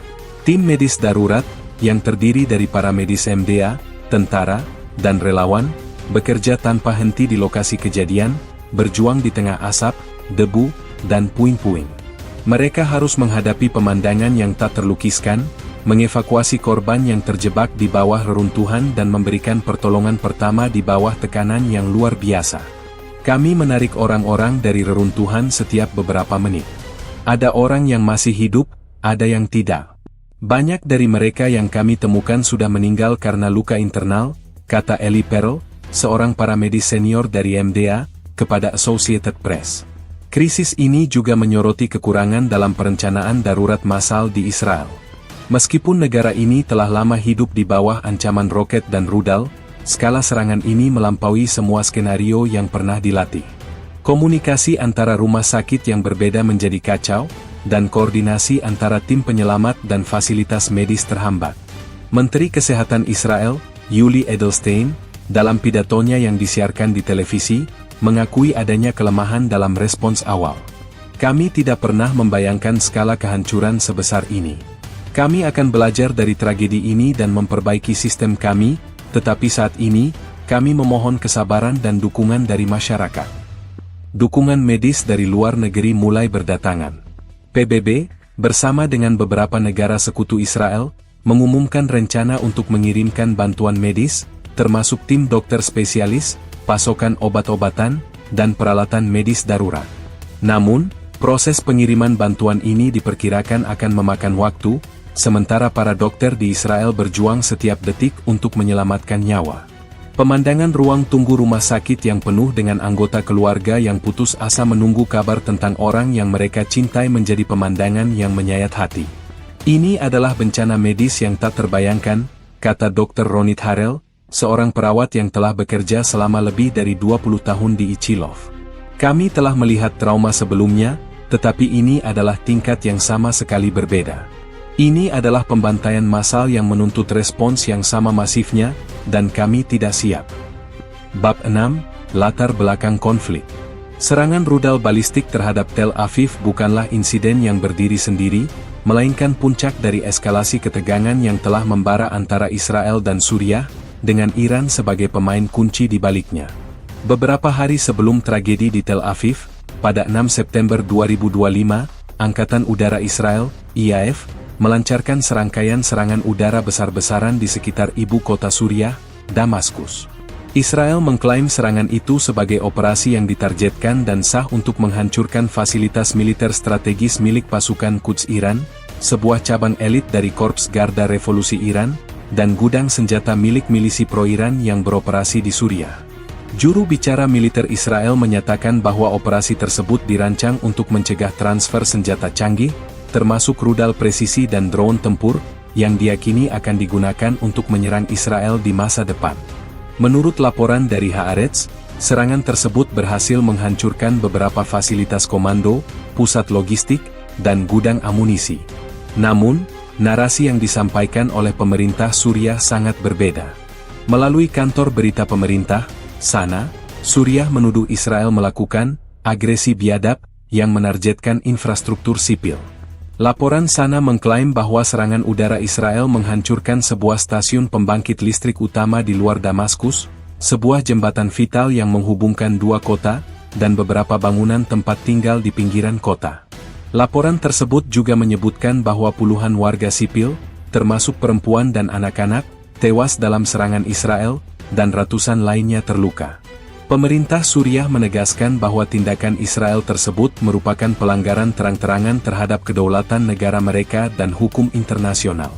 Tim medis darurat, yang terdiri dari para medis MDA, tentara, dan relawan, bekerja tanpa henti di lokasi kejadian, berjuang di tengah asap, debu, dan puing-puing. Mereka harus menghadapi pemandangan yang tak terlukiskan, mengevakuasi korban yang terjebak di bawah reruntuhan dan memberikan pertolongan pertama di bawah tekanan yang luar biasa. Kami menarik orang-orang dari reruntuhan setiap beberapa menit. Ada orang yang masih hidup, ada yang tidak. Banyak dari mereka yang kami temukan sudah meninggal karena luka internal, kata Eli Perel, seorang paramedis senior dari MDA, kepada Associated Press. Krisis ini juga menyoroti kekurangan dalam perencanaan darurat massal di Israel. Meskipun negara ini telah lama hidup di bawah ancaman roket dan rudal, skala serangan ini melampaui semua skenario yang pernah dilatih. Komunikasi antara rumah sakit yang berbeda menjadi kacau, dan koordinasi antara tim penyelamat dan fasilitas medis terhambat. Menteri Kesehatan Israel, Yuli Edelstein, dalam pidatonya yang disiarkan di televisi, mengakui adanya kelemahan dalam respons awal. Kami tidak pernah membayangkan skala kehancuran sebesar ini. Kami akan belajar dari tragedi ini dan memperbaiki sistem kami, tetapi saat ini, kami memohon kesabaran dan dukungan dari masyarakat. Dukungan medis dari luar negeri mulai berdatangan. PBB, bersama dengan beberapa negara sekutu Israel, mengumumkan rencana untuk mengirimkan bantuan medis, termasuk tim dokter spesialis, pasokan obat-obatan, dan peralatan medis darurat. Namun, proses pengiriman bantuan ini diperkirakan akan memakan waktu, sementara para dokter di Israel berjuang setiap detik untuk menyelamatkan nyawa. Pemandangan ruang tunggu rumah sakit yang penuh dengan anggota keluarga yang putus asa menunggu kabar tentang orang yang mereka cintai menjadi pemandangan yang menyayat hati. Ini adalah bencana medis yang tak terbayangkan, kata Dr. Ronit Harel, seorang perawat yang telah bekerja selama lebih dari 20 tahun di Ichilov. Kami telah melihat trauma sebelumnya, tetapi ini adalah tingkat yang sama sekali berbeda. Ini adalah pembantaian massal yang menuntut respons yang sama masifnya, dan kami tidak siap. Bab 6, Latar Belakang Konflik. Serangan rudal balistik terhadap Tel Aviv bukanlah insiden yang berdiri sendiri, melainkan puncak dari eskalasi ketegangan yang telah membara antara Israel dan Suriah, dengan Iran sebagai pemain kunci di baliknya. Beberapa hari sebelum tragedi di Tel Aviv, pada 6 September 2025, Angkatan Udara Israel, IAF, melancarkan serangkaian serangan udara besar-besaran di sekitar ibu kota Suriah, Damaskus. Israel mengklaim serangan itu sebagai operasi yang ditargetkan dan sah untuk menghancurkan fasilitas militer strategis milik pasukan Quds Iran, sebuah cabang elit dari Korps Garda Revolusi Iran, dan gudang senjata milik milisi pro-Iran yang beroperasi di Suriah. Juru bicara militer Israel menyatakan bahwa operasi tersebut dirancang untuk mencegah transfer senjata canggih, termasuk rudal presisi dan drone tempur, yang diyakini akan digunakan untuk menyerang Israel di masa depan. Menurut laporan dari Haaretz, serangan tersebut berhasil menghancurkan beberapa fasilitas komando, pusat logistik, dan gudang amunisi. Namun, narasi yang disampaikan oleh pemerintah Suriah sangat berbeda. Melalui kantor berita pemerintah, SANA, Suriah menuduh Israel melakukan agresi biadab yang menargetkan infrastruktur sipil. Laporan SANA mengklaim bahwa serangan udara Israel menghancurkan sebuah stasiun pembangkit listrik utama di luar Damaskus, sebuah jembatan vital yang menghubungkan dua kota, dan beberapa bangunan tempat tinggal di pinggiran kota. Laporan tersebut juga menyebutkan bahwa puluhan warga sipil, termasuk perempuan dan anak-anak, tewas dalam serangan Israel, dan ratusan lainnya terluka. Pemerintah Suriah menegaskan bahwa tindakan Israel tersebut merupakan pelanggaran terang-terangan terhadap kedaulatan negara mereka dan hukum internasional.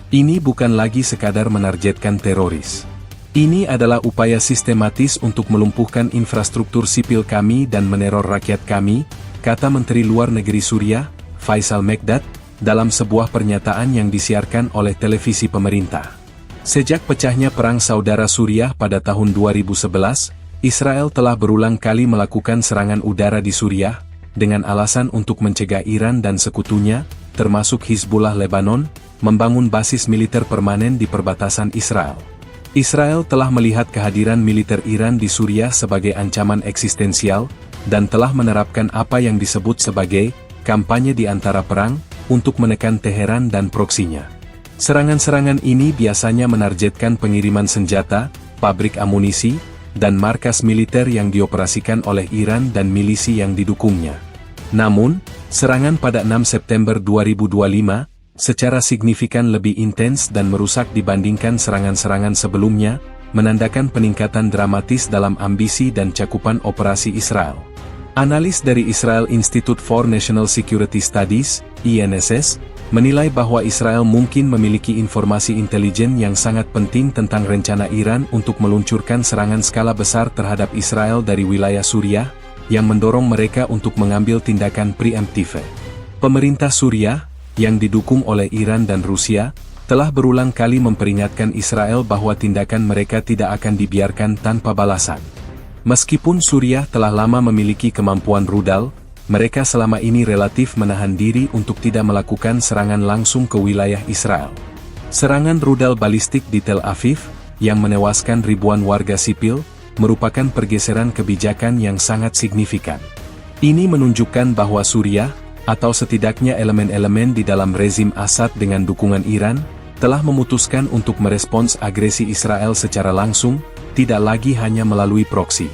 Ini bukan lagi sekadar menargetkan teroris. Ini adalah upaya sistematis untuk melumpuhkan infrastruktur sipil kami dan meneror rakyat kami, kata Menteri Luar Negeri Suriah, Faisal Mekdad, dalam sebuah pernyataan yang disiarkan oleh televisi pemerintah. Sejak pecahnya Perang Saudara Suriah pada tahun 2011, Israel telah berulang kali melakukan serangan udara di Suriah, dengan alasan untuk mencegah Iran dan sekutunya, termasuk Hizbullah Lebanon, membangun basis militer permanen di perbatasan Israel. Israel telah melihat kehadiran militer Iran di Suriah sebagai ancaman eksistensial, dan telah menerapkan apa yang disebut sebagai kampanye di antara perang, untuk menekan Teheran dan proksinya. Serangan-serangan ini biasanya menargetkan pengiriman senjata, pabrik amunisi, dan markas militer yang dioperasikan oleh Iran dan milisi yang didukungnya. Namun, serangan pada 6 September 2025, secara signifikan lebih intens dan merusak dibandingkan serangan-serangan sebelumnya, menandakan peningkatan dramatis dalam ambisi dan cakupan operasi Israel. Analis dari Israel Institute for National Security Studies, INSS, menilai bahwa Israel mungkin memiliki informasi intelijen yang sangat penting tentang rencana Iran untuk meluncurkan serangan skala besar terhadap Israel dari wilayah Suriah, yang mendorong mereka untuk mengambil tindakan preemptif. Pemerintah Suriah, yang didukung oleh Iran dan Rusia, telah berulang kali memperingatkan Israel bahwa tindakan mereka tidak akan dibiarkan tanpa balasan. Meskipun Suriah telah lama memiliki kemampuan rudal, mereka selama ini relatif menahan diri untuk tidak melakukan serangan langsung ke wilayah Israel. Serangan rudal balistik di Tel Aviv, yang menewaskan ribuan warga sipil, merupakan pergeseran kebijakan yang sangat signifikan. Ini menunjukkan bahwa Suriah, atau setidaknya elemen-elemen di dalam rezim Assad dengan dukungan Iran, telah memutuskan untuk merespons agresi Israel secara langsung, tidak lagi hanya melalui proksi.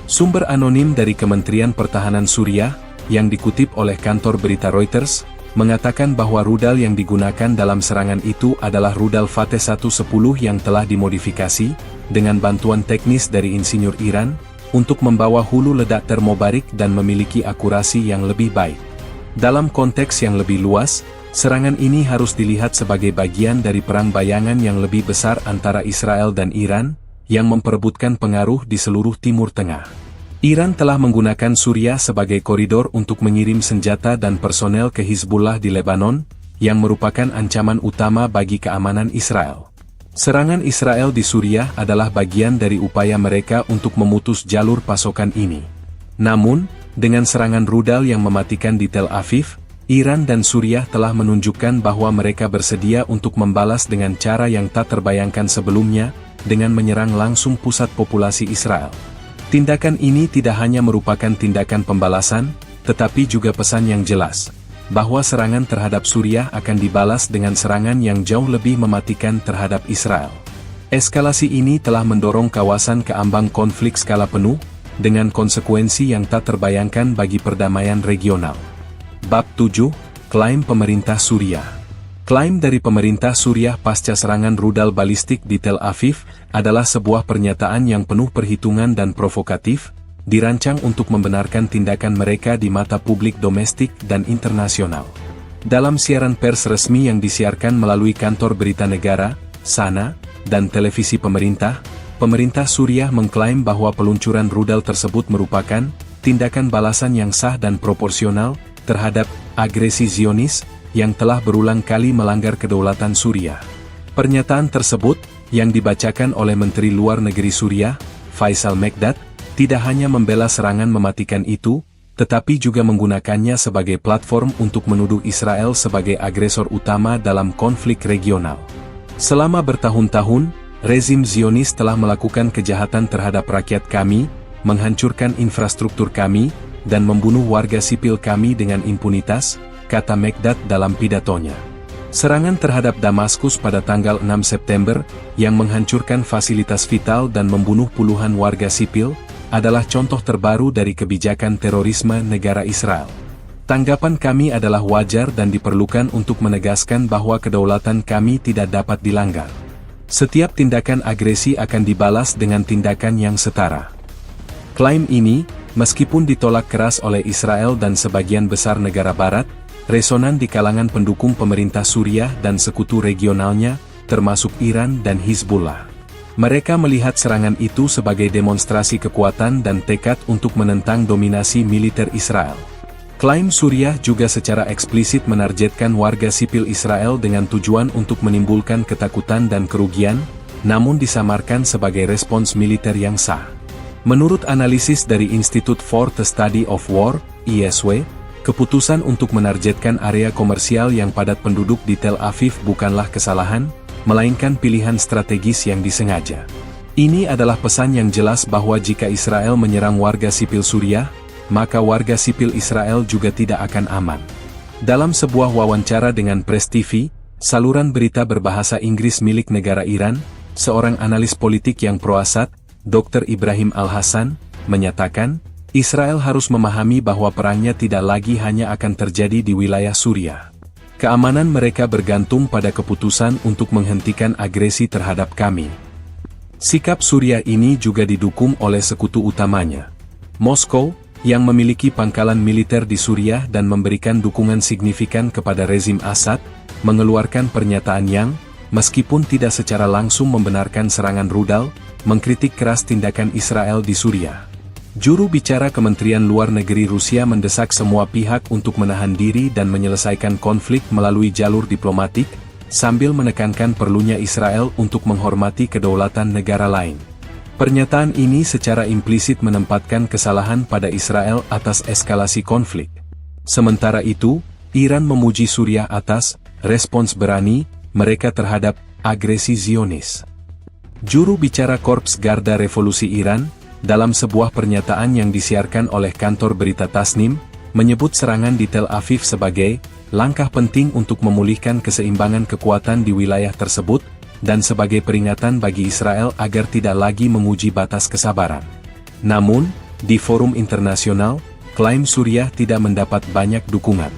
Sumber anonim dari Kementerian Pertahanan Suriah, yang dikutip oleh kantor berita Reuters, mengatakan bahwa rudal yang digunakan dalam serangan itu adalah rudal Fateh 110 yang telah dimodifikasi, dengan bantuan teknis dari insinyur Iran, untuk membawa hulu ledak termobarik dan memiliki akurasi yang lebih baik. Dalam konteks yang lebih luas, serangan ini harus dilihat sebagai bagian dari perang bayangan yang lebih besar antara Israel dan Iran, yang memperebutkan pengaruh di seluruh Timur Tengah. Iran telah menggunakan Suriah sebagai koridor untuk mengirim senjata dan personel ke Hizbullah di Lebanon, yang merupakan ancaman utama bagi keamanan Israel. Serangan Israel di Suriah adalah bagian dari upaya mereka untuk memutus jalur pasokan ini. Namun, dengan serangan rudal yang mematikan di Tel Aviv, Iran dan Suriah telah menunjukkan bahwa mereka bersedia untuk membalas dengan cara yang tak terbayangkan sebelumnya, dengan menyerang langsung pusat populasi Israel. Tindakan ini tidak hanya merupakan tindakan pembalasan, tetapi juga pesan yang jelas, bahwa serangan terhadap Suriah akan dibalas dengan serangan yang jauh lebih mematikan terhadap Israel. Eskalasi ini telah mendorong kawasan ke ambang konflik skala penuh, dengan konsekuensi yang tak terbayangkan bagi perdamaian regional. Bab 7, Klaim Pemerintah Suriah. Klaim dari pemerintah Suriah pasca serangan rudal balistik di Tel Aviv adalah sebuah pernyataan yang penuh perhitungan dan provokatif, dirancang untuk membenarkan tindakan mereka di mata publik domestik dan internasional. Dalam siaran pers resmi yang disiarkan melalui kantor berita negara, SANA, dan televisi pemerintah, pemerintah Suriah mengklaim bahwa peluncuran rudal tersebut merupakan tindakan balasan yang sah dan proporsional terhadap agresi Zionis, yang telah berulang kali melanggar kedaulatan Suriah. Pernyataan tersebut, yang dibacakan oleh Menteri Luar Negeri Suriah, Faisal Mekdad, tidak hanya membela serangan mematikan itu, tetapi juga menggunakannya sebagai platform untuk menuduh Israel sebagai agresor utama dalam konflik regional. Selama bertahun-tahun, rezim Zionis telah melakukan kejahatan terhadap rakyat kami, menghancurkan infrastruktur kami, dan membunuh warga sipil kami dengan impunitas, kata Mekdad dalam pidatonya. Serangan terhadap Damaskus pada tanggal 6 September, yang menghancurkan fasilitas vital dan membunuh puluhan warga sipil, adalah contoh terbaru dari kebijakan terorisme negara Israel. Tanggapan kami adalah wajar dan diperlukan untuk menegaskan bahwa kedaulatan kami tidak dapat dilanggar. Setiap tindakan agresi akan dibalas dengan tindakan yang setara. Klaim ini, meskipun ditolak keras oleh Israel dan sebagian besar negara Barat, resonan di kalangan pendukung pemerintah Suriah dan sekutu regionalnya, termasuk Iran dan Hizbullah. Mereka melihat serangan itu sebagai demonstrasi kekuatan dan tekad untuk menentang dominasi militer Israel. Klaim Suriah juga secara eksplisit menargetkan warga sipil Israel dengan tujuan untuk menimbulkan ketakutan dan kerugian, namun disamarkan sebagai respons militer yang sah. Menurut analisis dari Institute for the Study of War, ISW, keputusan untuk menargetkan area komersial yang padat penduduk di Tel Aviv bukanlah kesalahan, melainkan pilihan strategis yang disengaja. Ini adalah pesan yang jelas bahwa jika Israel menyerang warga sipil Suriah, maka warga sipil Israel juga tidak akan aman. Dalam sebuah wawancara dengan Press TV, saluran berita berbahasa Inggris milik negara Iran, seorang analis politik yang pro-Assad, Dr. Ibrahim Al-Hassan, menyatakan, Israel harus memahami bahwa perangnya tidak lagi hanya akan terjadi di wilayah Suriah. Keamanan mereka bergantung pada keputusan untuk menghentikan agresi terhadap kami. Sikap Suriah ini juga didukung oleh sekutu utamanya, Moskow, yang memiliki pangkalan militer di Suriah dan memberikan dukungan signifikan kepada rezim Assad, mengeluarkan pernyataan yang, meskipun tidak secara langsung membenarkan serangan rudal, mengkritik keras tindakan Israel di Suriah. Juru bicara Kementerian Luar Negeri Rusia mendesak semua pihak untuk menahan diri dan menyelesaikan konflik melalui jalur diplomatik, sambil menekankan perlunya Israel untuk menghormati kedaulatan negara lain. Pernyataan ini secara implisit menempatkan kesalahan pada Israel atas eskalasi konflik. Sementara itu, Iran memuji Suriah atas respons berani mereka terhadap agresi Zionis. Juru bicara Korps Garda Revolusi Iran, dalam sebuah pernyataan yang disiarkan oleh kantor berita Tasnim, menyebut serangan di Tel Aviv sebagai langkah penting untuk memulihkan keseimbangan kekuatan di wilayah tersebut, dan sebagai peringatan bagi Israel agar tidak lagi menguji batas kesabaran. Namun, di forum internasional, klaim Suriah tidak mendapat banyak dukungan.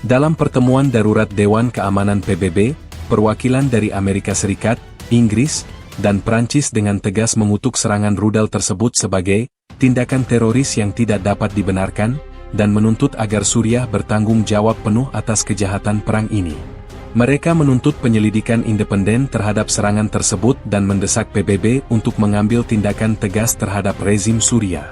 Dalam pertemuan darurat Dewan Keamanan PBB, perwakilan dari Amerika Serikat, Inggris, dan Prancis dengan tegas mengutuk serangan rudal tersebut sebagai tindakan teroris yang tidak dapat dibenarkan, dan menuntut agar Suriah bertanggung jawab penuh atas kejahatan perang ini. Mereka menuntut penyelidikan independen terhadap serangan tersebut dan mendesak PBB untuk mengambil tindakan tegas terhadap rezim Suriah.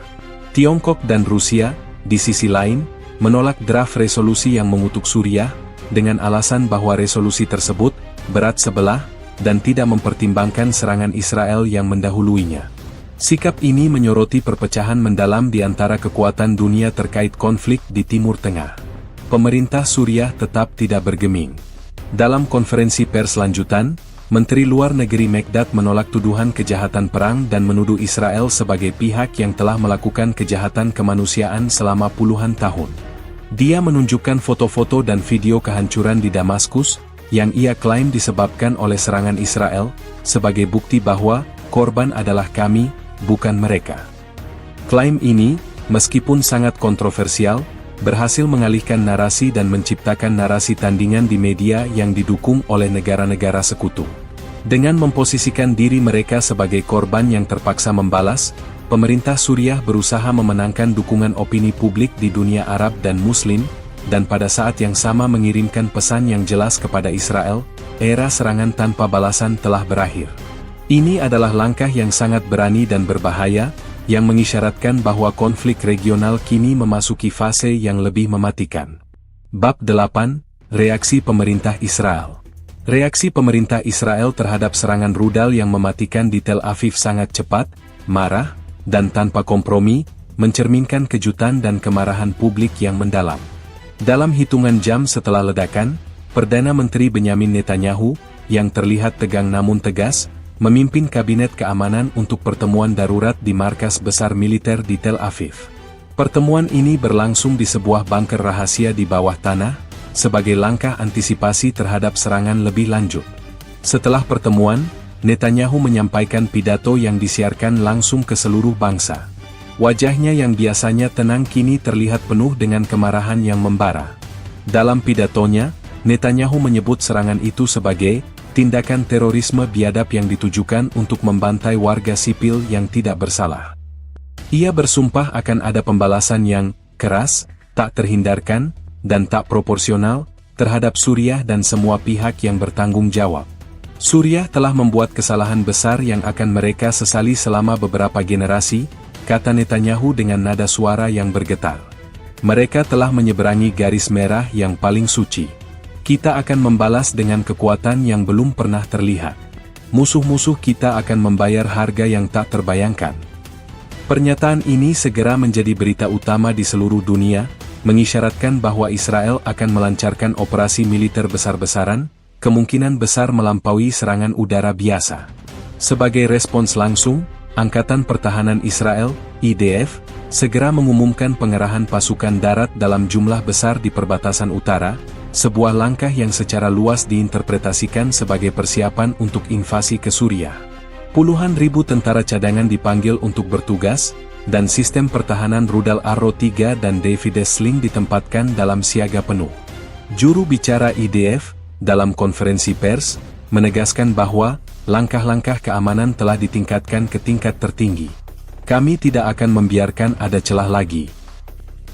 Tiongkok dan Rusia, di sisi lain, menolak draft resolusi yang mengutuk Suriah, dengan alasan bahwa resolusi tersebut berat sebelah, dan tidak mempertimbangkan serangan Israel yang mendahuluinya. Sikap ini menyoroti perpecahan mendalam di antara kekuatan dunia terkait konflik di Timur Tengah. Pemerintah Suriah tetap tidak bergeming. Dalam konferensi pers lanjutan, Menteri Luar Negeri Mekdad menolak tuduhan kejahatan perang dan menuduh Israel sebagai pihak yang telah melakukan kejahatan kemanusiaan selama puluhan tahun. Dia menunjukkan foto-foto dan video kehancuran di Damaskus, yang ia klaim disebabkan oleh serangan Israel, sebagai bukti bahwa korban adalah kami, bukan mereka. Klaim ini, meskipun sangat kontroversial, berhasil mengalihkan narasi dan menciptakan narasi tandingan di media yang didukung oleh negara-negara sekutu. Dengan memposisikan diri mereka sebagai korban yang terpaksa membalas, pemerintah Suriah berusaha memenangkan dukungan opini publik di dunia Arab dan Muslim, dan pada saat yang sama mengirimkan pesan yang jelas kepada Israel, era serangan tanpa balasan telah berakhir. Ini adalah langkah yang sangat berani dan berbahaya, yang mengisyaratkan bahwa konflik regional kini memasuki fase yang lebih mematikan. Bab 8, Reaksi Pemerintah Israel. Reaksi pemerintah Israel terhadap serangan rudal yang mematikan di Tel Aviv sangat cepat, marah, dan tanpa kompromi, mencerminkan kejutan dan kemarahan publik yang mendalam. Dalam hitungan jam setelah ledakan, Perdana Menteri Benyamin Netanyahu, yang terlihat tegang namun tegas, memimpin Kabinet Keamanan untuk pertemuan darurat di markas besar militer di Tel Aviv. Pertemuan ini berlangsung di sebuah bunker rahasia di bawah tanah, sebagai langkah antisipasi terhadap serangan lebih lanjut. Setelah pertemuan, Netanyahu menyampaikan pidato yang disiarkan langsung ke seluruh bangsa. Wajahnya yang biasanya tenang kini terlihat penuh dengan kemarahan yang membara. Dalam pidatonya, Netanyahu menyebut serangan itu sebagai tindakan terorisme biadab yang ditujukan untuk membantai warga sipil yang tidak bersalah. Ia bersumpah akan ada pembalasan yang keras, tak terhindarkan, dan tak proporsional terhadap Suriah dan semua pihak yang bertanggung jawab. Suriah telah membuat kesalahan besar yang akan mereka sesali selama beberapa generasi, kata Netanyahu dengan nada suara yang bergetar. Mereka telah menyeberangi garis merah yang paling suci. Kita akan membalas dengan kekuatan yang belum pernah terlihat. Musuh-musuh kita akan membayar harga yang tak terbayangkan. Pernyataan ini segera menjadi berita utama di seluruh dunia, mengisyaratkan bahwa Israel akan melancarkan operasi militer besar-besaran, kemungkinan besar melampaui serangan udara biasa. Sebagai respons langsung, Angkatan Pertahanan Israel, IDF, segera mengumumkan pengerahan pasukan darat dalam jumlah besar di perbatasan utara, sebuah langkah yang secara luas diinterpretasikan sebagai persiapan untuk invasi ke Suriah. Puluhan ribu tentara cadangan dipanggil untuk bertugas, dan sistem pertahanan rudal Arrow 3 dan David's Sling ditempatkan dalam siaga penuh. Juru bicara IDF, dalam konferensi pers, menegaskan bahwa langkah-langkah keamanan telah ditingkatkan ke tingkat tertinggi. Kami tidak akan membiarkan ada celah lagi.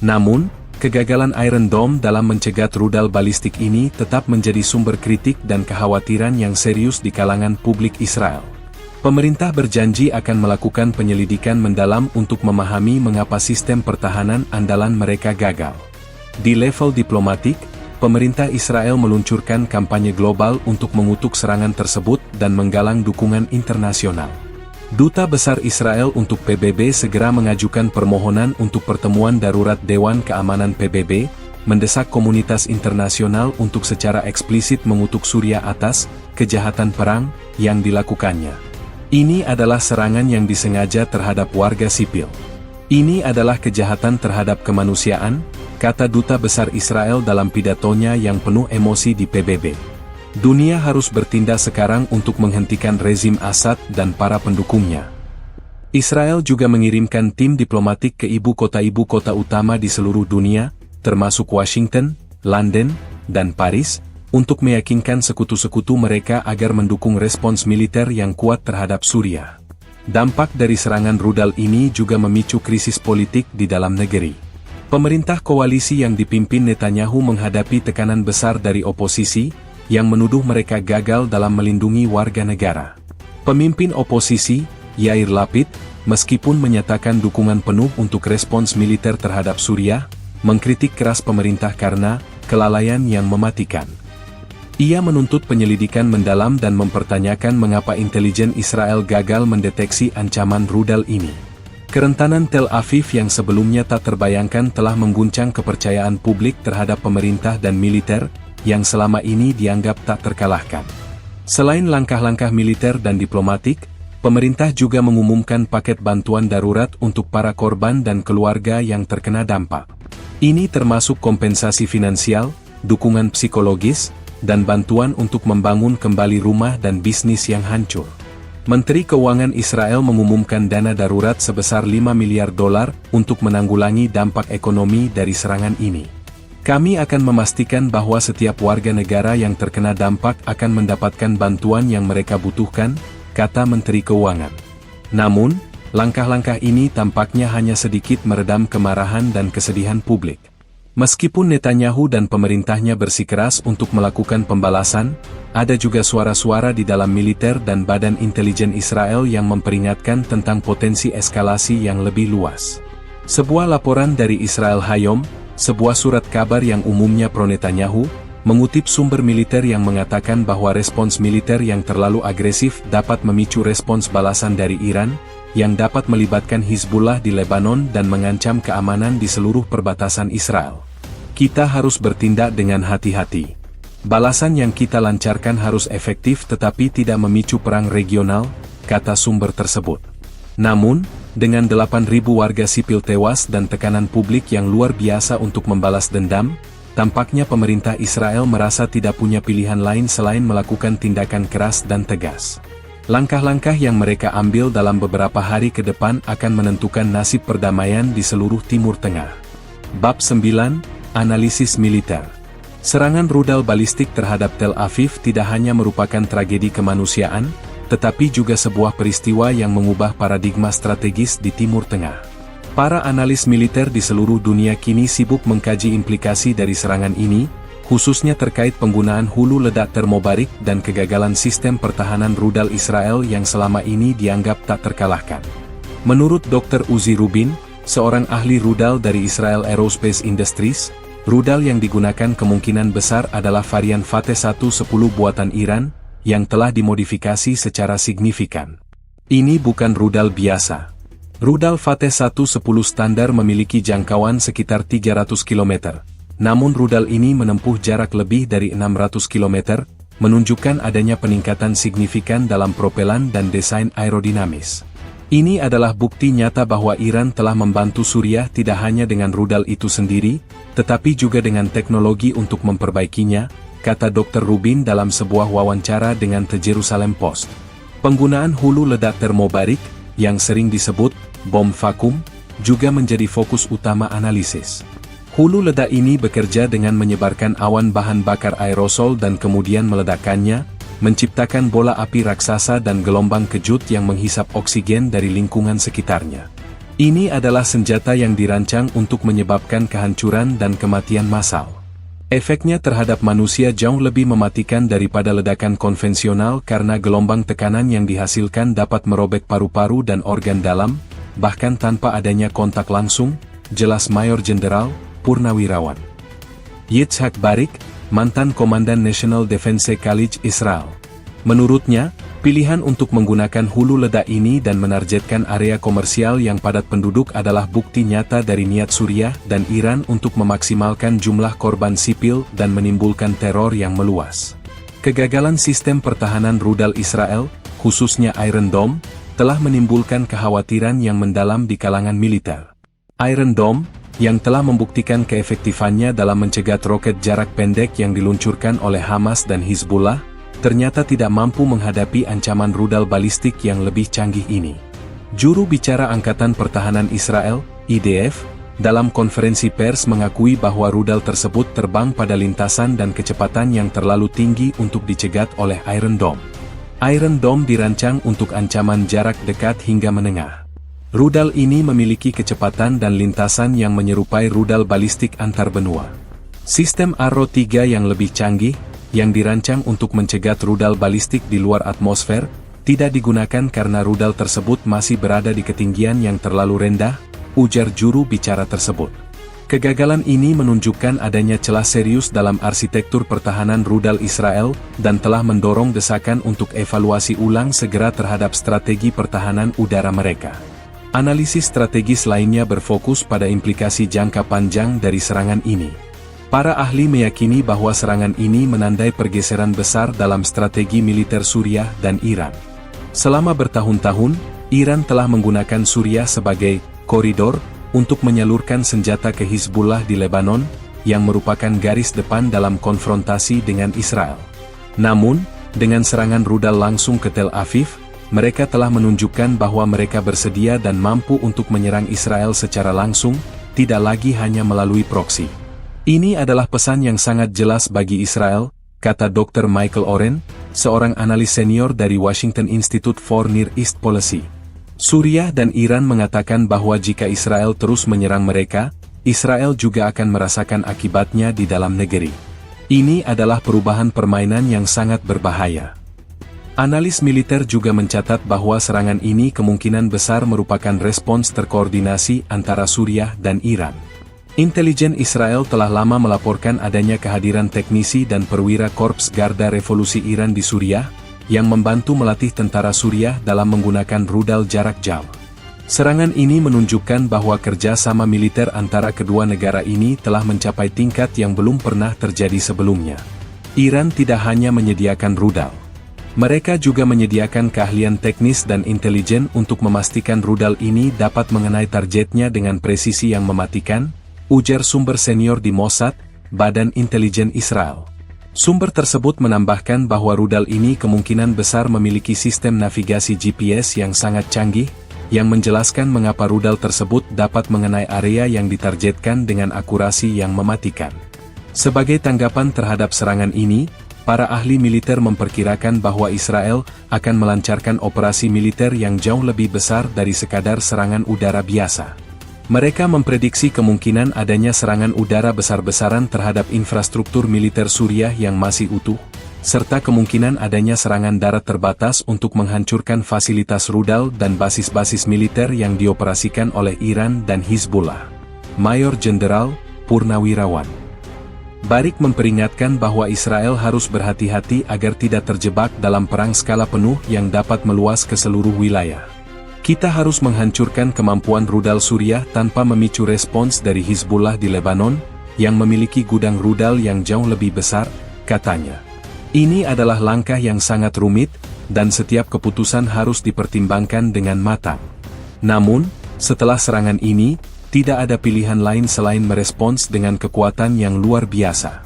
Namun, kegagalan Iron Dome dalam mencegat rudal balistik ini tetap menjadi sumber kritik dan kekhawatiran yang serius di kalangan publik Israel. Pemerintah berjanji akan melakukan penyelidikan mendalam untuk memahami mengapa sistem pertahanan andalan mereka gagal. Di level diplomatik, pemerintah Israel meluncurkan kampanye global untuk mengutuk serangan tersebut dan menggalang dukungan internasional. Duta Besar Israel untuk PBB segera mengajukan permohonan untuk pertemuan darurat Dewan Keamanan PBB, mendesak komunitas internasional untuk secara eksplisit mengutuk Suriah atas kejahatan perang yang dilakukannya. Ini adalah serangan yang disengaja terhadap warga sipil. Ini adalah kejahatan terhadap kemanusiaan, kata Duta Besar Israel dalam pidatonya yang penuh emosi di PBB. Dunia harus bertindak sekarang untuk menghentikan rezim Assad dan para pendukungnya. Israel juga mengirimkan tim diplomatik ke ibu kota utama di seluruh dunia, termasuk Washington, London, dan Paris, untuk meyakinkan sekutu-sekutu mereka agar mendukung respons militer yang kuat terhadap Suriah. Dampak dari serangan rudal ini juga memicu krisis politik di dalam negeri. Pemerintah koalisi yang dipimpin Netanyahu menghadapi tekanan besar dari oposisi, yang menuduh mereka gagal dalam melindungi warga negara. Pemimpin oposisi, Yair Lapid, meskipun menyatakan dukungan penuh untuk respons militer terhadap Suriah, mengkritik keras pemerintah karena kelalaian yang mematikan. Ia menuntut penyelidikan mendalam dan mempertanyakan mengapa intelijen Israel gagal mendeteksi ancaman rudal ini. Kerentanan Tel Aviv yang sebelumnya tak terbayangkan telah mengguncang kepercayaan publik terhadap pemerintah dan militer, yang selama ini dianggap tak terkalahkan. Selain langkah-langkah militer dan diplomatik, pemerintah juga mengumumkan paket bantuan darurat untuk para korban dan keluarga yang terkena dampak. Ini termasuk kompensasi finansial, dukungan psikologis, dan bantuan untuk membangun kembali rumah dan bisnis yang hancur. Menteri Keuangan Israel mengumumkan dana darurat sebesar $5 miliar untuk menanggulangi dampak ekonomi dari serangan ini. Kami akan memastikan bahwa setiap warga negara yang terkena dampak akan mendapatkan bantuan yang mereka butuhkan, kata Menteri Keuangan. Namun, langkah-langkah ini tampaknya hanya sedikit meredam kemarahan dan kesedihan publik. Meskipun Netanyahu dan pemerintahnya bersikeras untuk melakukan pembalasan, ada juga suara-suara di dalam militer dan badan intelijen Israel yang memperingatkan tentang potensi eskalasi yang lebih luas. Sebuah laporan dari Israel Hayom, sebuah surat kabar yang umumnya pro-Netanyahu, mengutip sumber militer yang mengatakan bahwa respons militer yang terlalu agresif dapat memicu respons balasan dari Iran, yang dapat melibatkan Hizbullah di Lebanon dan mengancam keamanan di seluruh perbatasan Israel. Kita harus bertindak dengan hati-hati. Balasan yang kita lancarkan harus efektif tetapi tidak memicu perang regional, kata sumber tersebut. Namun, dengan 8.000 warga sipil tewas dan tekanan publik yang luar biasa untuk membalas dendam, tampaknya pemerintah Israel merasa tidak punya pilihan lain selain melakukan tindakan keras dan tegas. Langkah-langkah yang mereka ambil dalam beberapa hari ke depan akan menentukan nasib perdamaian di seluruh Timur Tengah. Bab 9, Analisis Militer. Serangan rudal balistik terhadap Tel Aviv tidak hanya merupakan tragedi kemanusiaan, tetapi juga sebuah peristiwa yang mengubah paradigma strategis di Timur Tengah. Para analis militer di seluruh dunia kini sibuk mengkaji implikasi dari serangan ini, khususnya terkait penggunaan hulu ledak termobarik dan kegagalan sistem pertahanan rudal Israel yang selama ini dianggap tak terkalahkan. Menurut Dr. Uzi Rubin, seorang ahli rudal dari Israel Aerospace Industries, rudal yang digunakan kemungkinan besar adalah varian Fateh 110 buatan Iran, yang telah dimodifikasi secara signifikan. Ini bukan rudal biasa. Rudal Fateh 110 standar memiliki jangkauan sekitar 300 km. Namun rudal ini menempuh jarak lebih dari 600 km, menunjukkan adanya peningkatan signifikan dalam propelan dan desain aerodinamis. Ini adalah bukti nyata bahwa Iran telah membantu Suriah tidak hanya dengan rudal itu sendiri, tetapi juga dengan teknologi untuk memperbaikinya, kata Dr. Rubin dalam sebuah wawancara dengan The Jerusalem Post. Penggunaan hulu ledak termobarik, yang sering disebut bom vakum, juga menjadi fokus utama analisis. Hulu ledak ini bekerja dengan menyebarkan awan bahan bakar aerosol dan kemudian meledakkannya, menciptakan bola api raksasa dan gelombang kejut yang menghisap oksigen dari lingkungan sekitarnya. Ini adalah senjata yang dirancang untuk menyebabkan kehancuran dan kematian massal. Efeknya terhadap manusia jauh lebih mematikan daripada ledakan konvensional karena gelombang tekanan yang dihasilkan dapat merobek paru-paru dan organ dalam, bahkan tanpa adanya kontak langsung, jelas Mayor Jenderal, Purnawirawan Yitzhak Barik, mantan Komandan National Defense College Israel. Menurutnya, pilihan untuk menggunakan hulu ledak ini dan menargetkan area komersial yang padat penduduk adalah bukti nyata dari niat Suriah dan Iran untuk memaksimalkan jumlah korban sipil dan menimbulkan teror yang meluas. Kegagalan sistem pertahanan rudal Israel, khususnya Iron Dome, telah menimbulkan kekhawatiran yang mendalam di kalangan militer. Iron Dome, yang telah membuktikan keefektifannya dalam mencegat roket jarak pendek yang diluncurkan oleh Hamas dan Hizbullah, ternyata tidak mampu menghadapi ancaman rudal balistik yang lebih canggih ini. Juru bicara Angkatan Pertahanan Israel, IDF, dalam konferensi pers mengakui bahwa rudal tersebut terbang pada lintasan dan kecepatan yang terlalu tinggi untuk dicegat oleh Iron Dome. Iron Dome dirancang untuk ancaman jarak dekat hingga menengah. Rudal ini memiliki kecepatan dan lintasan yang menyerupai rudal balistik antar benua. Sistem Arrow 3 yang lebih canggih, yang dirancang untuk mencegat rudal balistik di luar atmosfer, tidak digunakan karena rudal tersebut masih berada di ketinggian yang terlalu rendah, ujar juru bicara tersebut. Kegagalan ini menunjukkan adanya celah serius dalam arsitektur pertahanan rudal Israel dan telah mendorong desakan untuk evaluasi ulang segera terhadap strategi pertahanan udara mereka. Analisis strategis lainnya berfokus pada implikasi jangka panjang dari serangan ini. Para ahli meyakini bahwa serangan ini menandai pergeseran besar dalam strategi militer Suriah dan Iran. Selama bertahun-tahun, Iran telah menggunakan Suriah sebagai koridor untuk menyalurkan senjata ke Hizbullah di Lebanon, yang merupakan garis depan dalam konfrontasi dengan Israel. Namun, dengan serangan rudal langsung ke Tel Aviv, mereka telah menunjukkan bahwa mereka bersedia dan mampu untuk menyerang Israel secara langsung, tidak lagi hanya melalui proksi. Ini adalah pesan yang sangat jelas bagi Israel, kata Dr. Michael Oren, seorang analis senior dari Washington Institute for Near East Policy. Suriah dan Iran mengatakan bahwa jika Israel terus menyerang mereka, Israel juga akan merasakan akibatnya di dalam negeri. Ini adalah perubahan permainan yang sangat berbahaya. Analis militer juga mencatat bahwa serangan ini kemungkinan besar merupakan respons terkoordinasi antara Suriah dan Iran. Intelijen Israel telah lama melaporkan adanya kehadiran teknisi dan perwira Korps Garda Revolusi Iran di Suriah, yang membantu melatih tentara Suriah dalam menggunakan rudal jarak jauh. Serangan ini menunjukkan bahwa kerjasama militer antara kedua negara ini telah mencapai tingkat yang belum pernah terjadi sebelumnya. Iran tidak hanya menyediakan rudal. Mereka juga menyediakan keahlian teknis dan intelijen untuk memastikan rudal ini dapat mengenai targetnya dengan presisi yang mematikan, ujar sumber senior di Mossad, Badan Intelijen Israel. Sumber tersebut menambahkan bahwa rudal ini kemungkinan besar memiliki sistem navigasi GPS yang sangat canggih, yang menjelaskan mengapa rudal tersebut dapat mengenai area yang ditargetkan dengan akurasi yang mematikan. Sebagai tanggapan terhadap serangan ini, para ahli militer memperkirakan bahwa Israel akan melancarkan operasi militer yang jauh lebih besar dari sekadar serangan udara biasa. Mereka memprediksi kemungkinan adanya serangan udara besar-besaran terhadap infrastruktur militer Suriah yang masih utuh, serta kemungkinan adanya serangan darat terbatas untuk menghancurkan fasilitas rudal dan basis-basis militer yang dioperasikan oleh Iran dan Hizbullah. Mayor Jenderal Purnawirawan Barik memperingatkan bahwa Israel harus berhati-hati agar tidak terjebak dalam perang skala penuh yang dapat meluas ke seluruh wilayah. Kita harus menghancurkan kemampuan rudal Suriah tanpa memicu respons dari Hizbullah di Lebanon, yang memiliki gudang rudal yang jauh lebih besar, katanya. Ini adalah langkah yang sangat rumit, dan setiap keputusan harus dipertimbangkan dengan matang. Namun, setelah serangan ini, tidak ada pilihan lain selain merespons dengan kekuatan yang luar biasa.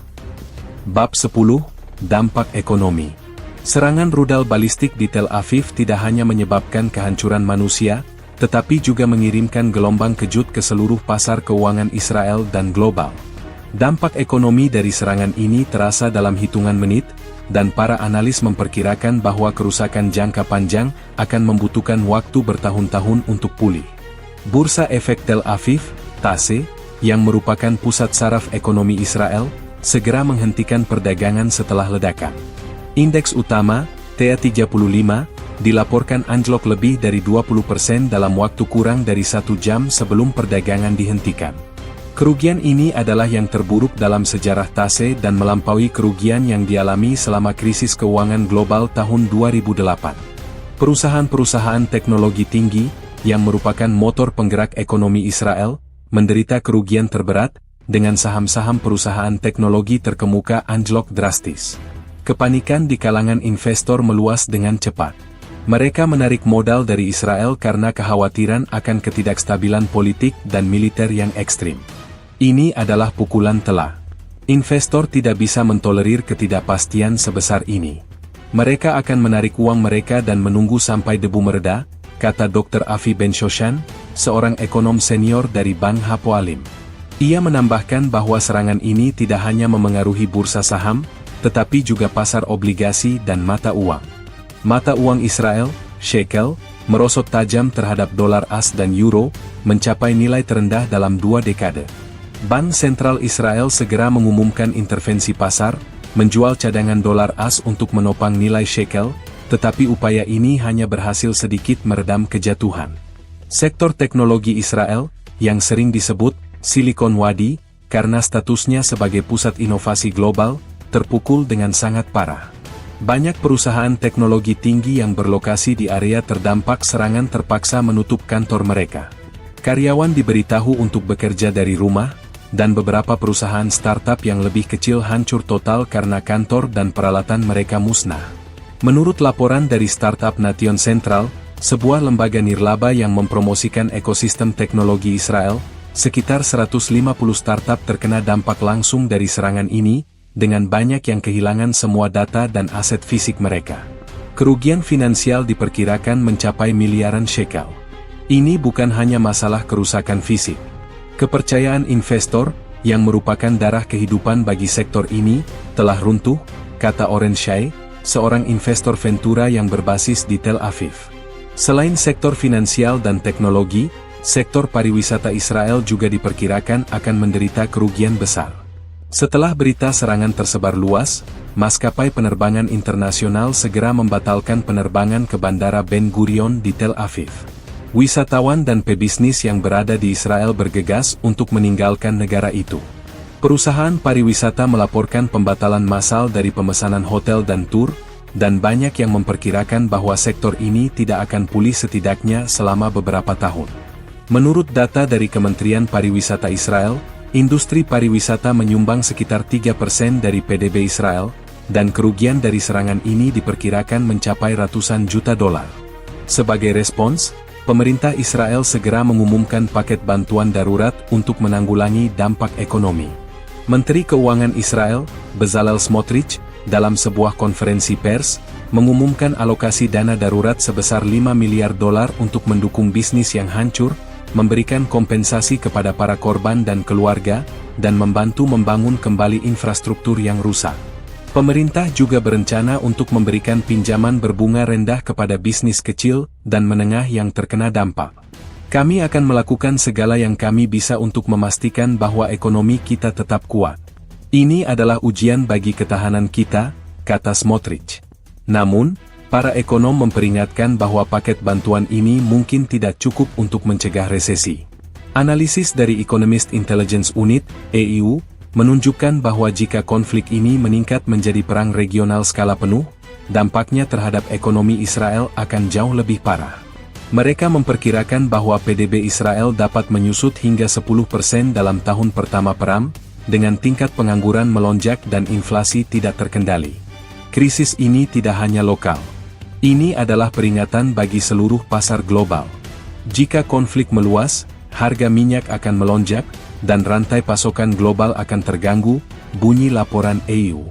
Bab 10, Dampak Ekonomi. Serangan rudal balistik di Tel Aviv tidak hanya menyebabkan kehancuran manusia, tetapi juga mengirimkan gelombang kejut ke seluruh pasar keuangan Israel dan global. Dampak ekonomi dari serangan ini terasa dalam hitungan menit, dan para analis memperkirakan bahwa kerusakan jangka panjang akan membutuhkan waktu bertahun-tahun untuk pulih. Bursa Efek Tel Aviv, TASE, yang merupakan pusat saraf ekonomi Israel, segera menghentikan perdagangan setelah ledakan. Indeks utama, TA35, dilaporkan anjlok lebih dari 20% dalam waktu kurang dari 1 jam sebelum perdagangan dihentikan. Kerugian ini adalah yang terburuk dalam sejarah TASE dan melampaui kerugian yang dialami selama krisis keuangan global tahun 2008. Perusahaan-perusahaan teknologi tinggi, yang merupakan motor penggerak ekonomi Israel, menderita kerugian terberat, dengan saham-saham perusahaan teknologi terkemuka anjlok drastis. Kepanikan di kalangan investor meluas dengan cepat. Mereka menarik modal dari Israel karena kekhawatiran akan ketidakstabilan politik dan militer yang ekstrim. Ini adalah pukulan telak. Investor tidak bisa mentolerir ketidakpastian sebesar ini. Mereka akan menarik uang mereka dan menunggu sampai debu mereda, kata Dr. Avi Ben-Shoshan, seorang ekonom senior dari Bank Hapoalim. Ia menambahkan bahwa serangan ini tidak hanya memengaruhi bursa saham, tetapi juga pasar obligasi dan mata uang. Mata uang Israel, shekel, merosot tajam terhadap dolar AS dan euro, mencapai nilai terendah dalam 2 dekade. Bank Sentral Israel segera mengumumkan intervensi pasar, menjual cadangan dolar AS untuk menopang nilai shekel, tetapi upaya ini hanya berhasil sedikit meredam kejatuhan. Sektor teknologi Israel, yang sering disebut Silicon Wadi, karena statusnya sebagai pusat inovasi global, terpukul dengan sangat parah. Banyak perusahaan teknologi tinggi yang berlokasi di area terdampak serangan terpaksa menutup kantor mereka. Karyawan diberitahu untuk bekerja dari rumah, dan beberapa perusahaan startup yang lebih kecil hancur total karena kantor dan peralatan mereka musnah. Menurut laporan dari startup Nation Central, sebuah lembaga nirlaba yang mempromosikan ekosistem teknologi Israel, sekitar 150 startup terkena dampak langsung dari serangan ini, dengan banyak yang kehilangan semua data dan aset fisik mereka. Kerugian finansial diperkirakan mencapai miliaran shekel. Ini bukan hanya masalah kerusakan fisik. Kepercayaan investor, yang merupakan darah kehidupan bagi sektor ini, telah runtuh, kata Oren Shai, seorang investor Ventura yang berbasis di Tel Aviv. Selain sektor finansial dan teknologi, sektor pariwisata Israel juga diperkirakan akan menderita kerugian besar. Setelah berita serangan tersebar luas, maskapai penerbangan internasional segera membatalkan penerbangan ke Bandara Ben Gurion di Tel Aviv. Wisatawan dan pebisnis yang berada di Israel bergegas untuk meninggalkan negara itu. Perusahaan pariwisata melaporkan pembatalan massal dari pemesanan hotel dan tur, dan banyak yang memperkirakan bahwa sektor ini tidak akan pulih setidaknya selama beberapa tahun. Menurut data dari Kementerian Pariwisata Israel, industri pariwisata menyumbang sekitar 3% dari PDB Israel, dan kerugian dari serangan ini diperkirakan mencapai ratusan juta dolar. Sebagai respons, pemerintah Israel segera mengumumkan paket bantuan darurat untuk menanggulangi dampak ekonomi. Menteri Keuangan Israel, Bezalel Smotrich, dalam sebuah konferensi pers, mengumumkan alokasi dana darurat sebesar 5 miliar dolar untuk mendukung bisnis yang hancur, memberikan kompensasi kepada para korban dan keluarga, dan membantu membangun kembali infrastruktur yang rusak. Pemerintah juga berencana untuk memberikan pinjaman berbunga rendah kepada bisnis kecil dan menengah yang terkena dampak. Kami akan melakukan segala yang kami bisa untuk memastikan bahwa ekonomi kita tetap kuat. Ini adalah ujian bagi ketahanan kita, kata Smotrich. Namun, para ekonom memperingatkan bahwa paket bantuan ini mungkin tidak cukup untuk mencegah resesi. Analisis dari Economist Intelligence Unit, EIU, menunjukkan bahwa jika konflik ini meningkat menjadi perang regional skala penuh, dampaknya terhadap ekonomi Israel akan jauh lebih parah. Mereka memperkirakan bahwa PDB Israel dapat menyusut hingga 10% dalam tahun pertama perang, dengan tingkat pengangguran melonjak dan inflasi tidak terkendali. Krisis ini tidak hanya lokal. Ini adalah peringatan bagi seluruh pasar global. Jika konflik meluas, harga minyak akan melonjak, dan rantai pasokan global akan terganggu, bunyi laporan EIU.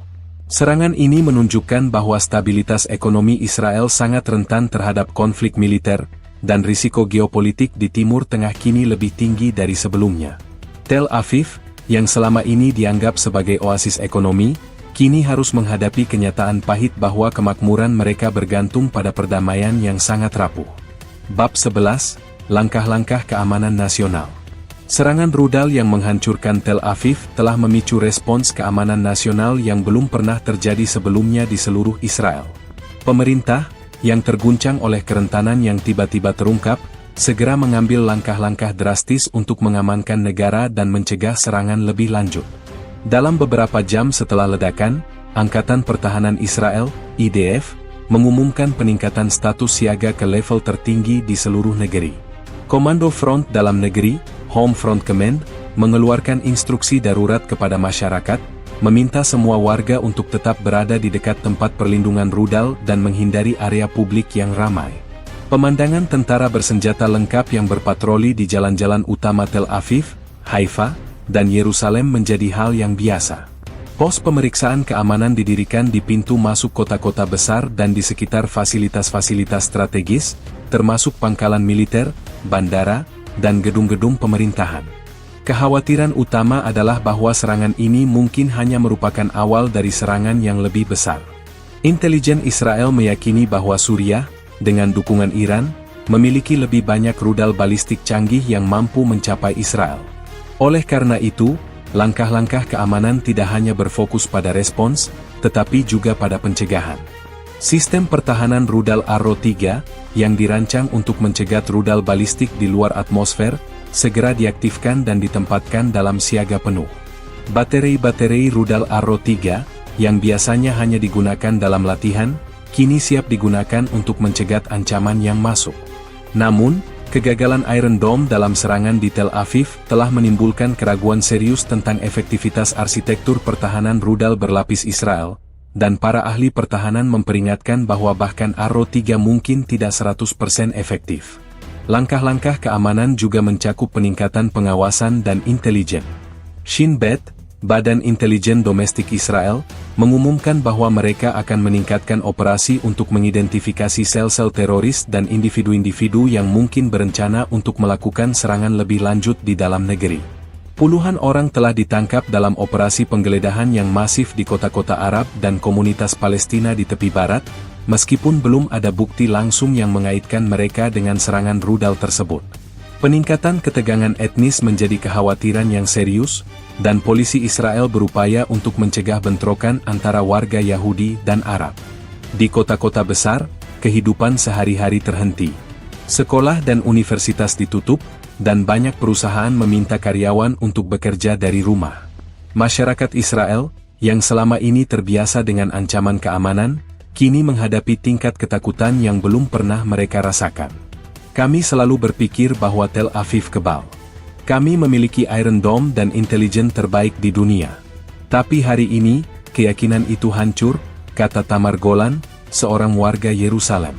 Serangan ini menunjukkan bahwa stabilitas ekonomi Israel sangat rentan terhadap konflik militer, dan risiko geopolitik di Timur Tengah kini lebih tinggi dari sebelumnya. Tel Aviv, yang selama ini dianggap sebagai oasis ekonomi, kini harus menghadapi kenyataan pahit bahwa kemakmuran mereka bergantung pada perdamaian yang sangat rapuh. Bab 11, Langkah-langkah Keamanan Nasional. Serangan rudal yang menghancurkan Tel Aviv telah memicu respons keamanan nasional yang belum pernah terjadi sebelumnya di seluruh Israel. Pemerintah, yang terguncang oleh kerentanan yang tiba-tiba terungkap, segera mengambil langkah-langkah drastis untuk mengamankan negara dan mencegah serangan lebih lanjut. Dalam beberapa jam setelah ledakan, Angkatan Pertahanan Israel, IDF, mengumumkan peningkatan status siaga ke level tertinggi di seluruh negeri. Komando Front Dalam Negeri, Home Front Command, mengeluarkan instruksi darurat kepada masyarakat, meminta semua warga untuk tetap berada di dekat tempat perlindungan rudal dan menghindari area publik yang ramai. Pemandangan tentara bersenjata lengkap yang berpatroli di jalan-jalan utama Tel Aviv, Haifa, dan Yerusalem menjadi hal yang biasa. Pos pemeriksaan keamanan didirikan di pintu masuk kota-kota besar dan di sekitar fasilitas-fasilitas strategis, termasuk pangkalan militer, bandara, dan gedung-gedung pemerintahan. Kekhawatiran utama adalah bahwa serangan ini mungkin hanya merupakan awal dari serangan yang lebih besar. Intelijen Israel meyakini bahwa Suriah, dengan dukungan Iran, memiliki lebih banyak rudal balistik canggih yang mampu mencapai Israel. Oleh karena itu, langkah-langkah keamanan tidak hanya berfokus pada respons, tetapi juga pada pencegahan. Sistem pertahanan rudal Arrow 3, yang dirancang untuk mencegat rudal balistik di luar atmosfer, segera diaktifkan dan ditempatkan dalam siaga penuh. Baterai-baterai rudal Arrow 3, yang biasanya hanya digunakan dalam latihan, kini siap digunakan untuk mencegat ancaman yang masuk. Namun, kegagalan Iron Dome dalam serangan di Tel Aviv telah menimbulkan keraguan serius tentang efektivitas arsitektur pertahanan rudal berlapis Israel, dan para ahli pertahanan memperingatkan bahwa bahkan Arrow 3 mungkin tidak 100% efektif. Langkah-langkah keamanan juga mencakup peningkatan pengawasan dan intelijen. Shin Bet, Badan Intelijen Domestik Israel, mengumumkan bahwa mereka akan meningkatkan operasi untuk mengidentifikasi sel-sel teroris dan individu-individu yang mungkin berencana untuk melakukan serangan lebih lanjut di dalam negeri. Puluhan orang telah ditangkap dalam operasi penggeledahan yang masif di kota-kota Arab dan komunitas Palestina di tepi barat, meskipun belum ada bukti langsung yang mengaitkan mereka dengan serangan rudal tersebut. Peningkatan ketegangan etnis menjadi kekhawatiran yang serius, dan polisi Israel berupaya untuk mencegah bentrokan antara warga Yahudi dan Arab. Di kota-kota besar, kehidupan sehari-hari terhenti. Sekolah dan universitas ditutup, dan banyak perusahaan meminta karyawan untuk bekerja dari rumah. Masyarakat Israel, yang selama ini terbiasa dengan ancaman keamanan, kini menghadapi tingkat ketakutan yang belum pernah mereka rasakan. Kami selalu berpikir bahwa Tel Aviv kebal. Kami memiliki Iron Dome dan intelijen terbaik di dunia. Tapi hari ini, keyakinan itu hancur, kata Tamar Golan, seorang warga Yerusalem.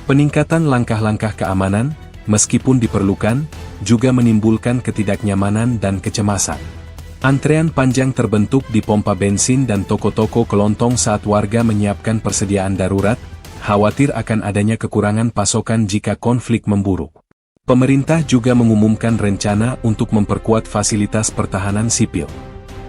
Peningkatan langkah-langkah keamanan, meskipun diperlukan, juga menimbulkan ketidaknyamanan dan kecemasan. Antrean panjang terbentuk di pompa bensin dan toko-toko kelontong saat warga menyiapkan persediaan darurat, khawatir akan adanya kekurangan pasokan jika konflik memburuk. Pemerintah juga mengumumkan rencana untuk memperkuat fasilitas pertahanan sipil.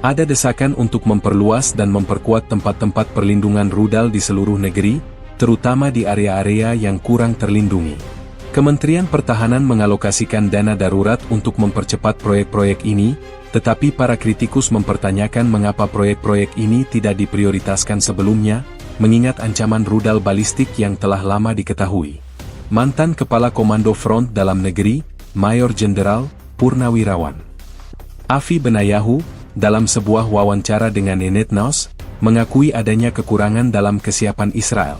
Ada desakan untuk memperluas dan memperkuat tempat-tempat perlindungan rudal di seluruh negeri, terutama di area-area yang kurang terlindungi. Kementerian Pertahanan mengalokasikan dana darurat untuk mempercepat proyek-proyek ini, tetapi para kritikus mempertanyakan mengapa proyek-proyek ini tidak diprioritaskan sebelumnya, mengingat ancaman rudal balistik yang telah lama diketahui. Mantan Kepala Komando Front Dalam Negeri, Mayor Jenderal Purnawirawan Avi Benayahu, dalam sebuah wawancara dengan Netnews, mengakui adanya kekurangan dalam kesiapan Israel.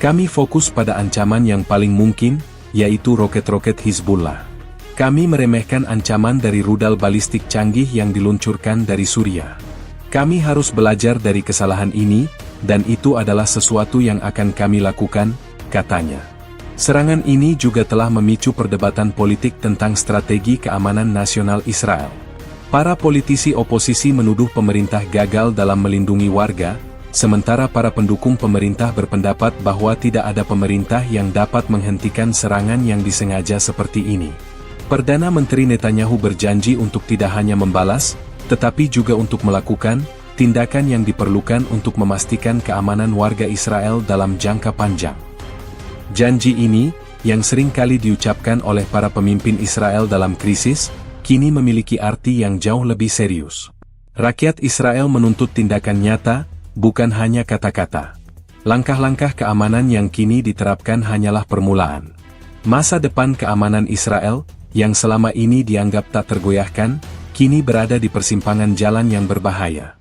Kami fokus pada ancaman yang paling mungkin, yaitu roket-roket Hizbullah. Kami meremehkan ancaman dari rudal balistik canggih yang diluncurkan dari Suriah. Kami harus belajar dari kesalahan ini, dan itu adalah sesuatu yang akan kami lakukan, katanya. Serangan ini juga telah memicu perdebatan politik tentang strategi keamanan nasional Israel. Para politisi oposisi menuduh pemerintah gagal dalam melindungi warga, sementara para pendukung pemerintah berpendapat bahwa tidak ada pemerintah yang dapat menghentikan serangan yang disengaja seperti ini. Perdana Menteri Netanyahu berjanji untuk tidak hanya membalas, tetapi juga untuk melakukan tindakan yang diperlukan untuk memastikan keamanan warga Israel dalam jangka panjang. Janji ini, yang sering kali diucapkan oleh para pemimpin Israel dalam krisis, kini memiliki arti yang jauh lebih serius. Rakyat Israel menuntut tindakan nyata, bukan hanya kata-kata. Langkah-langkah keamanan yang kini diterapkan hanyalah permulaan. Masa depan keamanan Israel, yang selama ini dianggap tak tergoyahkan, kini berada di persimpangan jalan yang berbahaya.